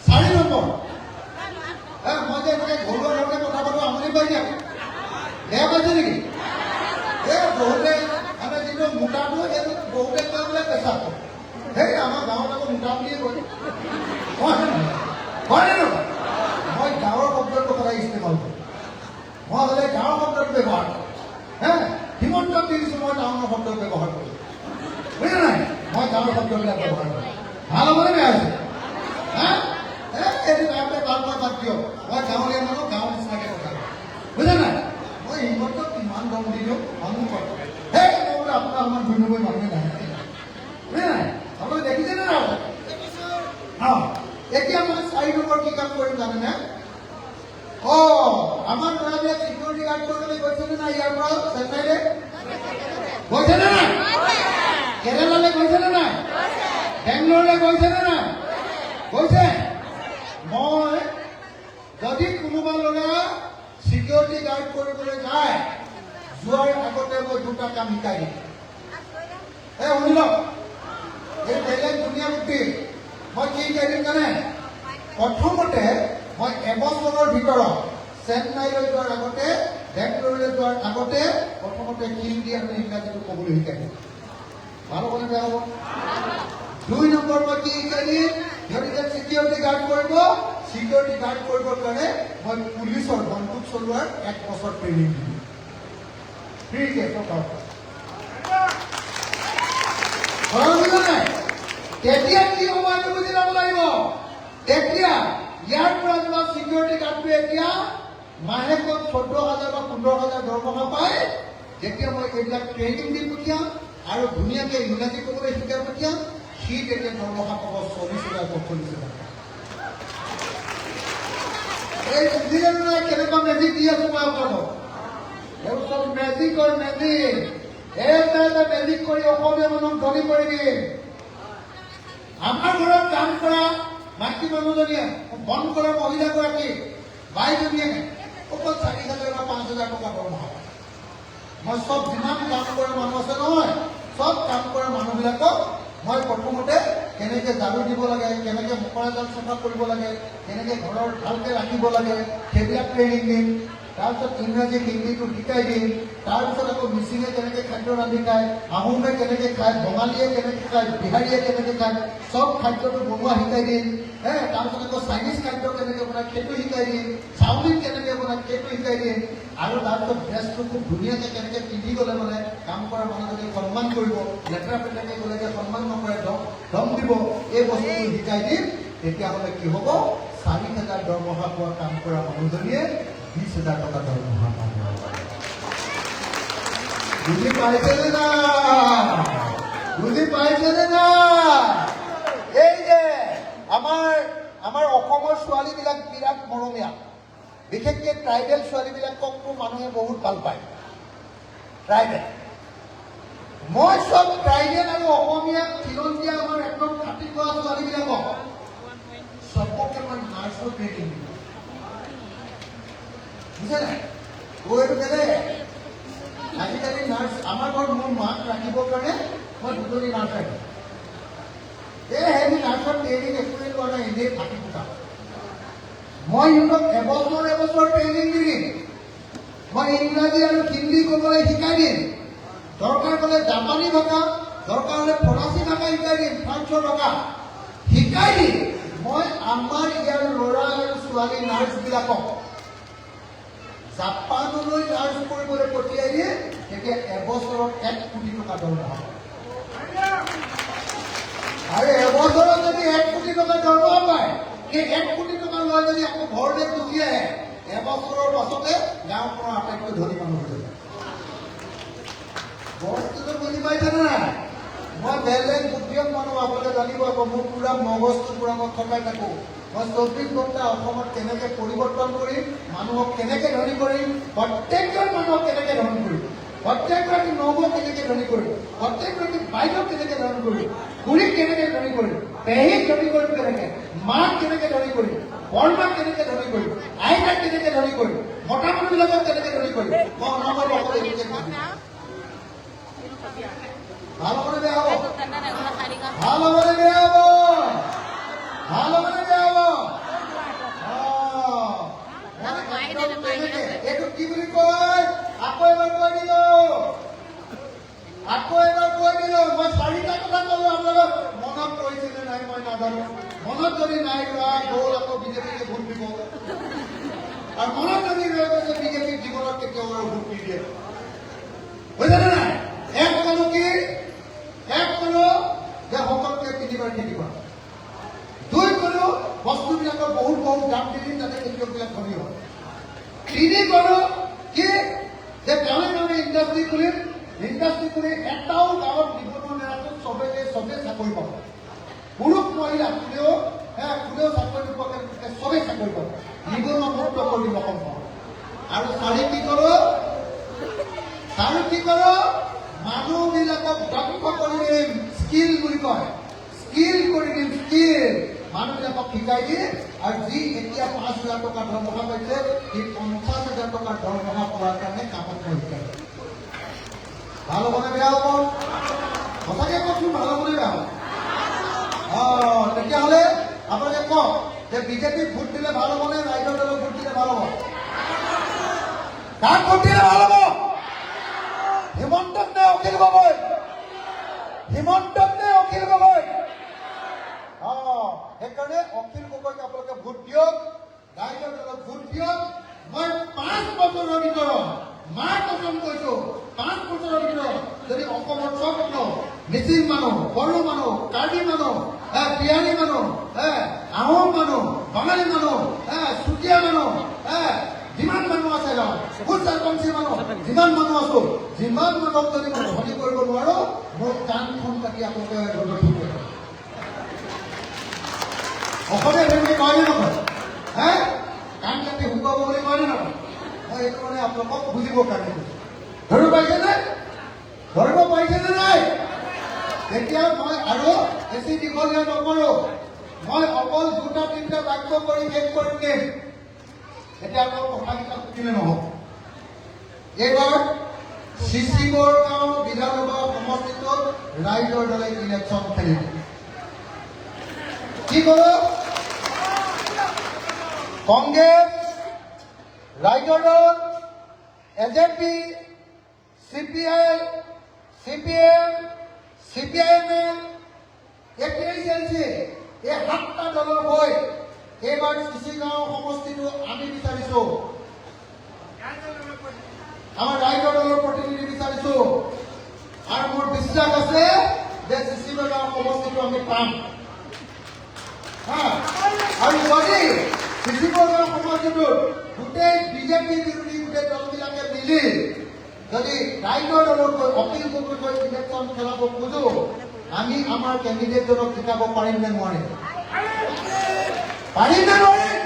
4 নম্বৰ, মই যে এনেকে ঘৰুৱা ধৰণে কথা পাতো আমনি পাই দিয়া, বেয়া পাইছে নেকি? বহুতে মানে যিটো মোটাটো সেইটো বহুতে কয় বোলে পেচাব। সেই আমাৰ গাঁৱত আকৌ মোটা বুলিয়ে কয়। হয়নে নহয়? মই গাঁৱৰ শব্দটো সদায় ইস্তেমাল কৰোঁ। মই হ'লে গাঁৱৰ শব্দটো ব্যৱহাৰ কৰোঁ। হিমন্ত বিশ্ব মই টাউনৰ শব্দ ব্যৱহাৰ কৰোঁ। বুজিলে নাই? মই গাঁৱৰ শব্দবিলাক ব্যৱহাৰ কৰোঁ। ভাল হ'বনে বেয়া হৈছে? এইটো গাঁৱতে ভাল মই বাদ দিয়ক, মই গাঁৱলীয়া মানুহ, গাঁৱৰ নিচিনাকে কথা কওঁ। বুজিলে নাই? মই হিমন্তক কিমান দম দি দিওঁ মানুহ কয়, মই বোলে আপোনাৰ সমান ধুই নবৈ মানুহে নাহে। বুজিলে নাই? আপোনালোকে দেখিছেনে নাই? এতিয়া মই 4 নম্বৰ কি কাম কৰিম জানেনে? আমাৰ ল'ৰাবিলাক চিকিউৰিটি গাৰ্ড কৰিবলৈ গৈছেনে নাই? ইয়াৰ পৰা চেন্নাইলে গৈছেনে নাই? কেৰেলালৈ গৈছেনে নাই? বেংগলোৰলৈ গৈছেনে নাই? গৈছে। মই যদি কোনোবা ল'ৰা চিকিউৰিটি গাৰ্ড কৰিবলৈ যায়, যোৱাৰ আগতে মই 2টা কাম শিকাই দিম। শুনি লওক, এই বেলেগ ধুনীয়া বুদ্ধি। মই কি শিকাই দিম জানে? প্ৰথমতে মই এবছৰৰ ভিতৰত চেন্নাইলৈ যোৱাৰ আগতে, বেংগলোৰলৈ যোৱাৰ আগতে প্ৰথমতে হিন্দী আৰু ইংৰাজীটো ক'বলৈ শিকাই দিম। ভাল হ'বনে বেয়া হ'ব? 2 নম্বৰ মই কি শিকাই দিম? সিহঁতে যে চিকিউৰিটি গাৰ্ড কৰিব, চিকিউৰিটি গাৰ্ড কৰিবৰ কাৰণে মই পুলিচৰ বন্দুক চলোৱাৰ 1 বছৰ ট্ৰেইনিং দিম। ফ্ৰীকে চৰকাৰৰ পৰা। নাই তেতিয়া কি হ'ব এইটো বুজি ল'ব লাগিব। তেতিয়া ইয়াৰ পৰা যোৱা চিকিউৰিটি গাৰ্ডটোৱে এতিয়া মাহেকত 14,000 বা 15,000 দৰমহা পায়। যেতিয়া মই এইবিলাক ট্ৰেইনিং দি পঠিয়াম আৰু ধুনীয়াকে ইংৰাজী ক'বলৈ শিকাই পঠিয়াম, সি তেতিয়া দৰমহা পাব 40,000 45,000। এই বুজিলে নাই কেনেকুৱা মেজিক দি আছো মই আপোনালোকক? এইবোৰ চব মেজিকৰ মেজিক। এটা মেজিক কৰি অসমীয়া মানুহক ধনী কৰি দিম। আমাৰ ঘৰত কাম কৰা মাইকী মানুহজনীয়ে, বন কৰা মহিলাগৰাকী, বাইজনীয়ে অকল 4,000 বা 5,000 টকা দৰমহা। মই চব যিমান কাম কৰা মানুহ আছে নহয়, চব কাম কৰা মানুহবিলাকক মই প্ৰথমতে কেনেকে ঝাৰু দিব লাগে, কেনেকে মকৰা জাল চাফা কৰিব লাগে, কেনেকে ঘৰৰ ভালকে ৰাখিব লাগে, সেইবিলাক ট্ৰেইনিং দিম। তাৰপিছত ইংৰাজী হিন্দীটো শিকাই দিম। তাৰপিছত আকৌ মিচিঙে কেনেকে খাদ্য ৰান্ধি খায়, আহোমে কেনেকে খায়, বঙালীয়ে কেনেকে খায়, বিহাৰীয়ে কেনেকে খায়, চব খাদ্যটো বনোৱা শিকাই দিম। তাৰপিছত আকৌ চাইনিজ খাদ্য কেনেকে বনায় সেইটো শিকাই দিম। চাওমিন কেনেকে বনায় সেইটো শিকাই দিম। আৰু তাৰপিছত ড্ৰেছটো খুব ধুনীয়াকে কেনেকে পিন্ধি গ'লে মানে কাম কৰা মানুহজনে সন্মান কৰিব, লেতেৰা পেতেৰাকে গ'লে সন্মান নকৰে, দম দিব, এই বস্তুটো শিকাই দিম। তেতিয়াহ'লে কি হ'ব? 4,000 দৰমহা পোৱা কাম কৰা মানুহজনীয়ে 20,000 টকা দৰমহা পাব। বুজি পাইছেনে না? বুজি পাইছেনে না? এই যে আমাৰ অসমৰ ছোৱালীবিলাক বিৰাট মৰমীয়া, বিশেষকৈ ট্ৰাইবেল ছোৱালীবিলাককতো মানুহে বহুত ভাল পায়। ট্ৰাইবেল, মই চব ট্ৰাইবেল আৰু অসমীয়া খিলঞ্জীয়া আমাৰ একদম খাতি খোৱা ছোৱালীবিলাকক চবকে মই নাৰ্ছৰ ট্ৰেইনিং দিম বুজিছে নাই এইটো বেলেগ আজিকালি নাৰ্ছ আমাৰ ঘৰত মোৰ মাক ৰাখিবৰ কাৰণে মই দুজনী নাৰ্ছ ৰাখিম হেৰি নাৰ্ছৰ ট্ৰেইনিং একোৱেই লোৱা নাই এনেই ফাটি ফুটা মই সিহঁতক এবছৰ ট্ৰেইনিং দি দিম মই ইংৰাজী আৰু হিন্দী ক'বলৈ শিকাই দিম দৰকাৰ হ'লে জাপানী ভাষা দৰকাৰ হ'লে ফৰাচী ভাষা শিকাই দিম ফ্ৰান্সৰ ভাষা শিকাই দিম মই আমাৰ ইয়াৰ ল'ৰা আৰু ছোৱালী নাৰ্ছবিলাকক জাপানলৈ নাৰ্ছ কৰিবলৈ পঠিয়াই দিয়ে তেতিয়া এবছৰত 1 কোটি টকা দৰমহা আৰু এবছৰত যদি 1 কোটি টকা দৰমহা পায় সেই 1 কোটি টকা লৈ যদি আকৌ ঘৰলৈ গুচি আহে এবছৰৰ পাছতে গাঁওখনৰ আটাইতকৈ ধনী মানুহ হৈ যায় বস্তুটো বুজি পাইছেনে নাই মই বেলেগ বুদ্ধিয়ক মানুহ আপোনালোকে জানিব আকৌ মোৰ পুৰা মগজটো পুৰা মই খটাই থাকোঁ মই 24 ঘণ্টা অসমত কেনেকৈ পৰিৱৰ্তন কৰিম মানুহক কেনেকৈ ধনী কৰিম প্ৰত্যেকজন মানুহক কেনেকৈ ধনী কৰিম প্ৰত্যেকগৰাকী নৱক কেনেকৈ ধনী কৰিম প্ৰত্যেকগৰাকী বাইদেউক কেনেকৈ ধনী কৰিম খুৰীক কেনেকৈ ধনী কৰিম পেহীক ধনী কৰিম কেনেকৈ মাক কেনেকৈ ধনী কৰিম বৰমাক কেনেকৈ ধনী কৰিম আইতাক কেনেকৈ ধনী কৰিম মতা মানুহবিলাকক কেনেকৈ ধনী কৰিম মই অনাগত অকল এইটোকে ভাবিম ভাল হ'বনে বেয়া হ'ব ভাল হ'বনে বেয়া হ'ব ভাল হ'বনে বেয়া হ'ব এইটো কি বুলি কয় আকৌ এবাৰ কৈ দিলো মই 4টা কথা ক'লো আপোনালোক মনত পৰিছিলে নাই মই নাজানো মনত যদি নাই লোৱা গ'ল আকৌ বিজেপিকে ভোট দিব আৰু মনত যদি ৰৈ গৈছে বিজেপিক জীৱনত কেতিয়াও ভোট নিদিয়ে বুজিছেনে নাই এক ক'লো কি এক ক'লো যে সকলোকে তিনিবাৰ নিদিবা 2 ক'লো বস্তুবিলাকৰ বহুত দাম দি দিম যাতে খেতিয়কবিলাক ধনী হয় 3 ক'লো কি যে গাঁৱে ইণ্ডাষ্ট্ৰী খুলিম এটাও গাঁৱত নিবনুৱা নেৰাটো চবে চাকৰি পাব পুৰুষ মহিলা কোনেও চাকৰি নোপোৱাকৈ চবে চাকৰি পাব নিবনুৱা মুক্ত কৰি দিম অসমখন আৰু 4 কি কৰোঁ মানুহবিলাকক দক্ষ কৰি দিম স্কিল বুলি কয় স্কিল কৰি দিম স্কিল মানুহবিলাকক শিকাই দিম আৰু যি এতিয়া 5,000 টকা দৰমহা পাইছে সি 50,000 টকাৰ দৰমহা পোৱাৰ কাৰণে কামত মই শিকাই দিম ভাল হ'বনে বেয়া হ'ব সঁচাকৈ কওকচোন ভাল হ'বনে বেয়া হ'ব তেতিয়াহ'লে আপোনালোকে কওক যে বিজেপিক ভোট দিলে ভাল হ'বনে ৰাইজৰ দলক ভোট দিলে ভাল হ'ব কাক ভোট দিলে ভাল হ'ব হিমন্তক নে অখিল গগৈ সেইকাৰণে অখিল গগৈক আপোনালোকে ভোট দিয়ক ৰাইজৰ দলক ভোট দিয়ক মই 5 বছৰৰ ভিতৰত মাৰ কচম কৈছো 5 বছৰৰ ভিতৰত যদি অসমৰ চব মানুহ মিচিং মানুহ বড়ো মানুহ কাৰ্বি মানুহ বিহাৰী মানুহ আহোম মানুহ বাঙালী মানুহ চুতীয়া মানুহ যিমান মানুহ আছে চাৰপঞ্চী মানুহ যিমান মানুহ আছো যিমান মানুহক যদি মই ধনী কৰিব নোৱাৰো মোৰ কাণখন কাটি আপোনালোকে ৰ'দত শুকুৱাই অসমীয়া ভেটি কয়নে নকয় কাণ কাটি শুকুৱাব বুলি কয়নে নকয় মই এইটো মানে আপোনালোকক বুজিবৰ কাৰণে কৈছো ধৰিব পাৰিছেনে নাই তেতিয়া মই আৰু বেছি দীঘলীয়া নকৰো মই অকল 2-3টা বাক্য কৰি শেষ কৰি দিম এতিয়া আকৌ কথাকেইটা শুনিলে নহ'ব এইবাৰ চিচি গড়গাঁও বিধানসভা সমষ্টিটোত ৰাইজৰ দলে ইলেকশ্যন খেলিব কি কৰোঁ কংগ্ৰেছ ৰাইজৰ দল AJP CPI CPM CPIM APICLC এই 7টা দলৰ হৈ এইবাৰ চিচি গাঁও সমষ্টিটো আমি বিচাৰিছো আমাৰ ৰাইজৰ দলৰ প্ৰতিনিধি বিচাৰিছো আৰু মোৰ বিশ্বাস আছে যে চিচি গাঁও সমষ্টিটো আমি পাম আৰু যদি চিচি গাঁও সমষ্টিটোত গোটেই বিজেপি বিৰোধী গোটেই দলবিলাকে মিলি যদি ৰাইজৰ দলত অখিল গগৈ ইলেকশ্যন খেলাব খোজো আমি আমাৰ কেণ্ডিডেটজনক জিকাব পাৰিম নে নোৱাৰিম পাৰিম নে নোৱাৰিম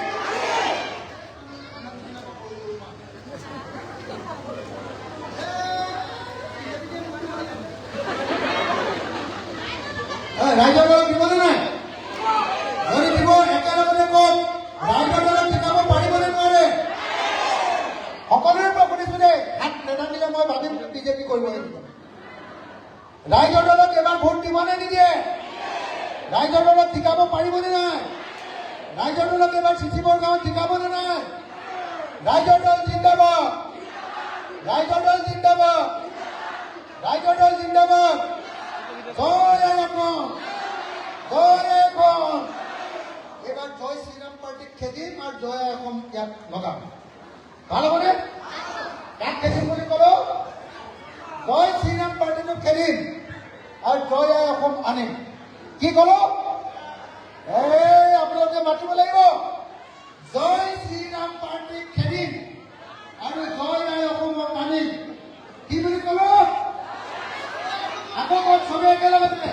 ৰাইজৰ দলক দিবনে নাই দিব একেলগে কৰিব লাগিব। ৰাইজৰ দলক এবাৰ ভোট দিবনে নিদিয়ে? ৰাইজৰ দলক জিকাব পাৰিবনে নাই? ৰাইজৰ দলক এবাৰ চিঠিবৰ গাঁৱত জিকাবনে নাই? ৰাইজৰ দল জিন্দাবাদ, ৰাইজৰ দল জিন্দাবাদ, ৰাইজৰ দল জিন্দাবাদ। জয় আইয়প্পন, জয় আইয়প্পন। এবাৰ জয় শ্ৰীৰাম পাৰ্টিক খেদিম আৰু জয় আইয়প্পন ইয়াত লগাম। ভাল হ'বনে? কাক খেদিম বুলি ক'লো? জয় শ্ৰীৰাম পাৰ্টিটোক খেদিম আৰু জয় আইয়প্পন আনিম। কি ক'লো? আপোনালোকে মাতিব লাগিব। জয় শ্ৰীৰাম পাৰ্টিক খেদিম আৰু জয় আইয়প্পনক আনিম। কি বুলি ক'লো? আকৌ ক'ত চবে একেলগে?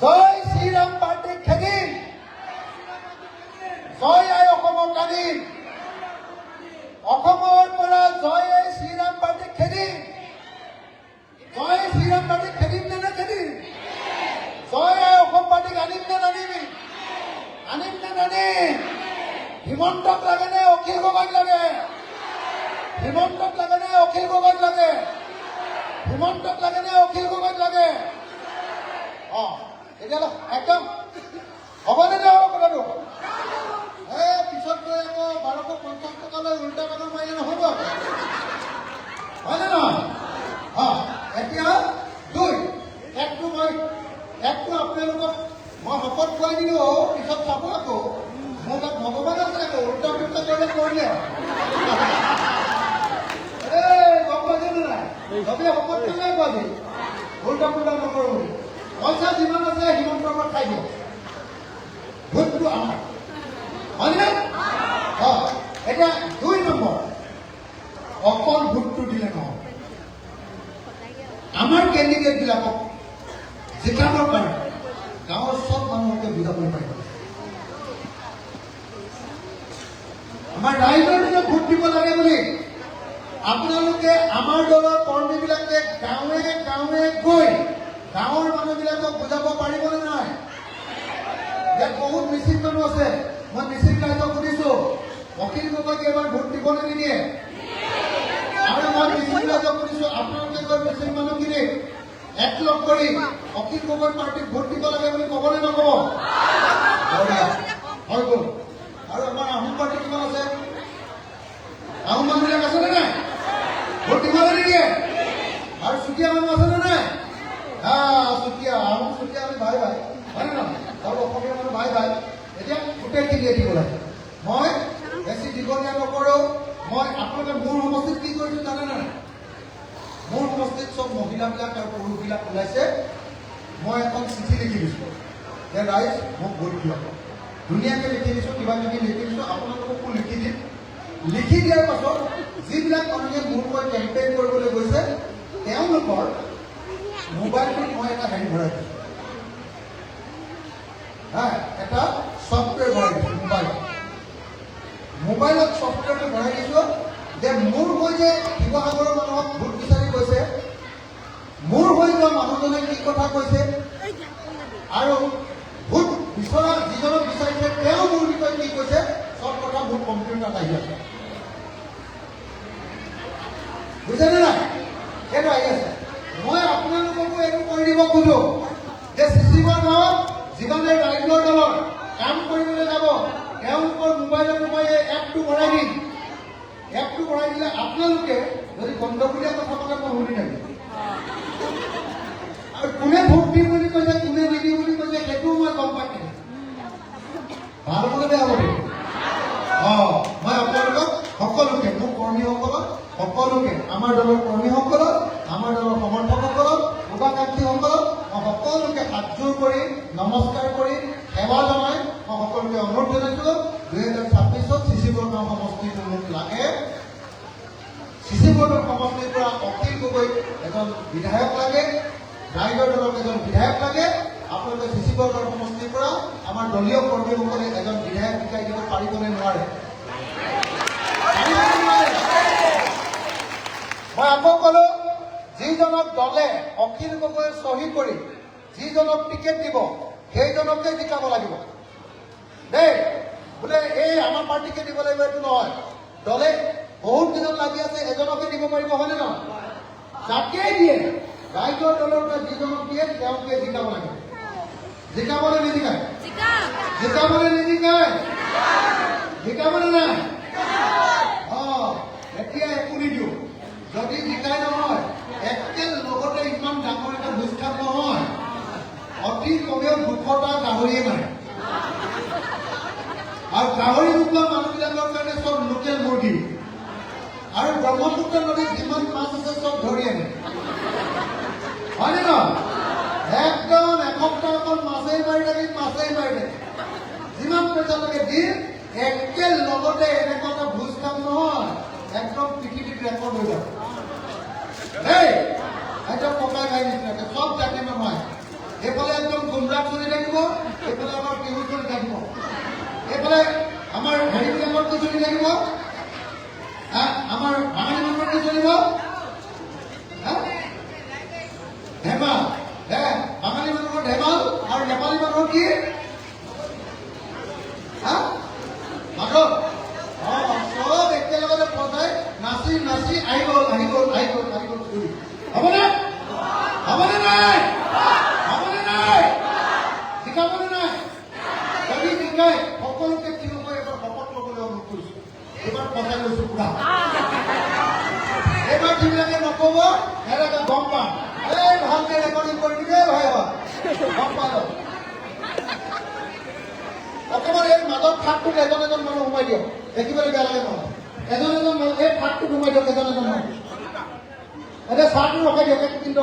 জয় শ্ৰীৰাম পাৰ্টিক খেদিম, জয় আইয়প্পনক আনিম। অসমৰ পৰা জয় শ্ৰীৰাম পাৰ্টিক খেদিম। জয় শ্ৰীৰাম পাৰ্টিক খেদিম নে নেখেদিম? জয় আইয়প্পন পাৰ্টিক আনিম নে নানিম? আনিম নে নানিম? হিমন্তক লাগে নে অখিল গগৈক লাগে? হিমন্তক লাগে নে অখিল গগৈক লাগে? হিমন্তক লাগে নে অখিল গগৈক লাগে? তেতিয়াহ'লে একদম হ'বনে নহ'ব কথাটো? পিছত গৈ আকৌ 1250 টকালৈ উল্টা বাটৰ মাৰিলে নহ'ব, হয়নে নহয়? এতিয়া একটো আপোনালোকক মই শপত খুৱাই দিলো, পিছত চাব আকৌ মোৰ তাত ভগৱান আছে আকৌ উল্টা পুল্টা কৰিলে কৰিলে গম পাইছেনে নাই? চবে শপত নাই পাবি উল্টা পুল্টা নকৰো বুলি। পইচা যিমান আছে হিমন্তৰ পৰা খাই দিয়ক, ভোটটো আমাৰ, হয়নে? এতিয়া 2 নম্বৰ, অকল ভোটটো দিলে নহয়, আমাৰ কেণ্ডিডেটবিলাকক জিকাবৰ কাৰণে গাঁৱৰ চব মানুহকে বুজাবলৈ পাৰিব। আমাৰ ৰাইজৰ দিনত ভোট দিব লাগে বুলি আপোনালোকে আমাৰ দলৰ কৰ্মীবিলাকে গাঁৱে গাঁৱে গৈ গাঁৱৰ মানুহবিলাকক বুজাব পাৰিবনে নাই? ইয়াত বহুত মিচিং মানুহ আছে, মই মিচিং ৰাইজক সুধিছো অখিল গগৈক এবাৰ ভোট দিবনে নিদিয়ে? আৰু মই মিচিং ৰাইজক সুধিছো আপোনালোকে গৈ মিচিং মানুহখিনি একলগ কৰি অখিল গগৈ পাৰ্টিক ভোট দিব লাগে বুলি ক'বনে নক'ব? হৈ গ'ল। আৰু আমাৰ আহোম পাৰ্টি কিমান আছে? আহোম মানুহবিলাক আছেনে নাই? ভোট দিবলৈ নিদিয়ে? আৰু চুতীয়া মানুহ আছেনে নাই? চুতীয়া, আহোম চুতীয়া আমি ভাই ভাই, হয়নে নহয়? আৰু অসমীয়া মানুহ ভাই ভাই। এতিয়া গোটেইখিনিয়ে দিব লাগে। মই বেছি দীঘলীয়া নকৰোঁ। মই আপোনালোকে মোৰ সমষ্টিত কি কৰিছোঁ জানে নাই? মোৰ সমষ্টিত চব মহিলাবিলাক আৰু পুৰুষবিলাক ওলাইছে। মই এখন চিঠি লিখি দিছোঁ যে ৰাইজ মোক ভোট দিয়ক। ধুনীয়াকৈ লিখি দিছোঁ, কিবা কিবি লিখি দিছোঁ, আপোনালোককো লিখি দিম। লিখি দিয়াৰ পাছত যিবিলাক মানুহে মোৰ হৈ কেম্পেইন কৰিবলৈ গৈছে তেওঁলোকৰ মোবাইলটোত মই এটা হেৰি ভৰাই দিছোঁ, এটা ছফ্টৱেৰ ভৰাই দিছোঁ মোবাইলত ছফ্টৱেৰটো ভৰাই দিছোঁ যে মোৰ হৈ যে শিৱসাগৰৰ মানুহক ভোট বিচাৰি গৈছে, মোৰ হৈ যোৱা মানুহজনে কি কথা কৈছে আৰু ভোট বিচৰা যিজনক বিচাৰিছে তেওঁ মোৰ বিষয়ে কি কৈছে, চব কথা ভোট কম্পিউটাৰত আহি আছে। বুজেনে নাই? সেইটো আহি আছে। মই আপোনালোককো এইটো কৰি দিব খোজো যে চিচিবৰ গাঁৱত যিমানে ৰাইজৰ দলৰ কাম কৰিবলৈ যাব তেওঁলোকৰ মোবাইলত মই এই এপটো ভৰাই দিম। এপটো ভৰাই দিলে আপোনালোকে যদি গণ্ডগোলীয়া কথা পাতে মই শুনি থাকিম। আৰু কোনে ভোট দিম বুলি কৈছে, কোনে নিদিম বুলি কৈছে সেইটোও মই গম পাই থাকিম। ভাল হ'বনে বেয়া হ'ব? মই আপোনালোকক সকলোকে, মোৰ কৰ্মীসকলক সকলোকে, আমাৰ দলৰ কৰ্মীসকলক, আমাৰ দলৰ সমৰ্থকসকলক, শুভাকাংক্ষীসকলক মই সকলোকে হাতযোৰ কৰি নমস্কাৰ কৰি সেৱা জনাই মই সকলোকে অনুৰোধ জনাইছোঁ 2026ত চিচিবৰ গাঁও সমষ্টিটো মোক লাগে। চিচিবৰ সমষ্টিৰ পৰা অখিল গগৈক এজন বিধায়ক লাগে, ৰাইজৰ দলক এজন বিধায়ক লাগে। আপোনালোকে চিচিবৰ গাঁও সমষ্টিৰ পৰা আমাৰ দলীয় কৰ্মীসকলে এজন বিধায়ক শিকাই দিব পাৰিবনে নোৱাৰে? মই আকৌ ক'লো, যিজনক দলে অখিল গগৈয়ে চহী কৰি যিজনক টিকেট দিব সেইজনকে জিকাব লাগিব দেই। বোলে এই আমাৰ পাৰ্টিকে দিব লাগিব এইটো নহয়। দলে বহুত দিনত লাগি আছে, এজনকে দিব পাৰিব হয়নে নহয়? যাকেই দিয়ে ৰাইজৰ দলৰ পৰা যিজনক দিয়ে তেওঁকে জিকাব লাগে। জিকাবলৈ নিজিকায়? জিকাবলৈ নিজিকায়? জিকাবলৈ নাই? এতিয়া একো নিদিওঁ। যদি জিকাই নহয়, একে লগতে ইমান ডাঙৰ এটা ভোজখাত নহয়, অতি কমেও 200টা গাহৰিয়ে মাৰে। আৰু গাহৰি নোপোৱা মানুহবিলাকৰ কাৰণে চব লোকেল মুৰ্গী আৰু ব্ৰহ্মপুত্ৰ নদীত যিমান মাছ আছে চব ধৰি আনে, হয়নে নহয়? একদম এসপ্তাহ অকল মাছেই মাৰি থাকি যিমান পইচা লাগে দি একে লগতে এনেকুৱা এটা ভোজ খাম নহয়, একদম পৃথিৱীত ৰেকৰ্ড হৈ যাব। একদম পকাই খাই নিচিনাকে চব জাতি নহয়। এইফালে একদম গুমৰাগ চলি থাকিব, এইফালে আমাৰ বিহু চলি থাকিব, এইফালে আমাৰ হেৰিবিলাকতো চলি থাকিব, আমাৰ বাঙালী মানুহটো চলিব। ধেমাল বাঙালী মানুহৰ ধেমাল আৰু নেপালী মানুহৰ কি মাধৱ। চব একেলগতে পচাই নাচি নাচি আহি গ'ল হ'বনে? হ'বনে নাই? হ'বনে নাই? জিকাবনে নাই? যদি জিকাই সকলোকে কিনোকৈ এবাৰ শপত ল'বলৈ অনুৰোধ কৰিছো। এইবাৰ পচাই লৈছো পুৰা। এইবাৰ যিবিলাকে নক'ব সেনেকে গম পাম। ভালকে ৰেকৰ্ডিং কৰিবি দেই ভাই, গম পাল। অকমান এই মাজত ফাটটোত এজন মানুহ সোমাই দিয়ক, দেখিবলৈ বেয়া লাগে নহয়। এজন মানুহ এই ফাটটোত সোমাই দিয়ক, এজন মানুহ এতিয়া চাহটো ৰখাই দিয়ক, কিন্তু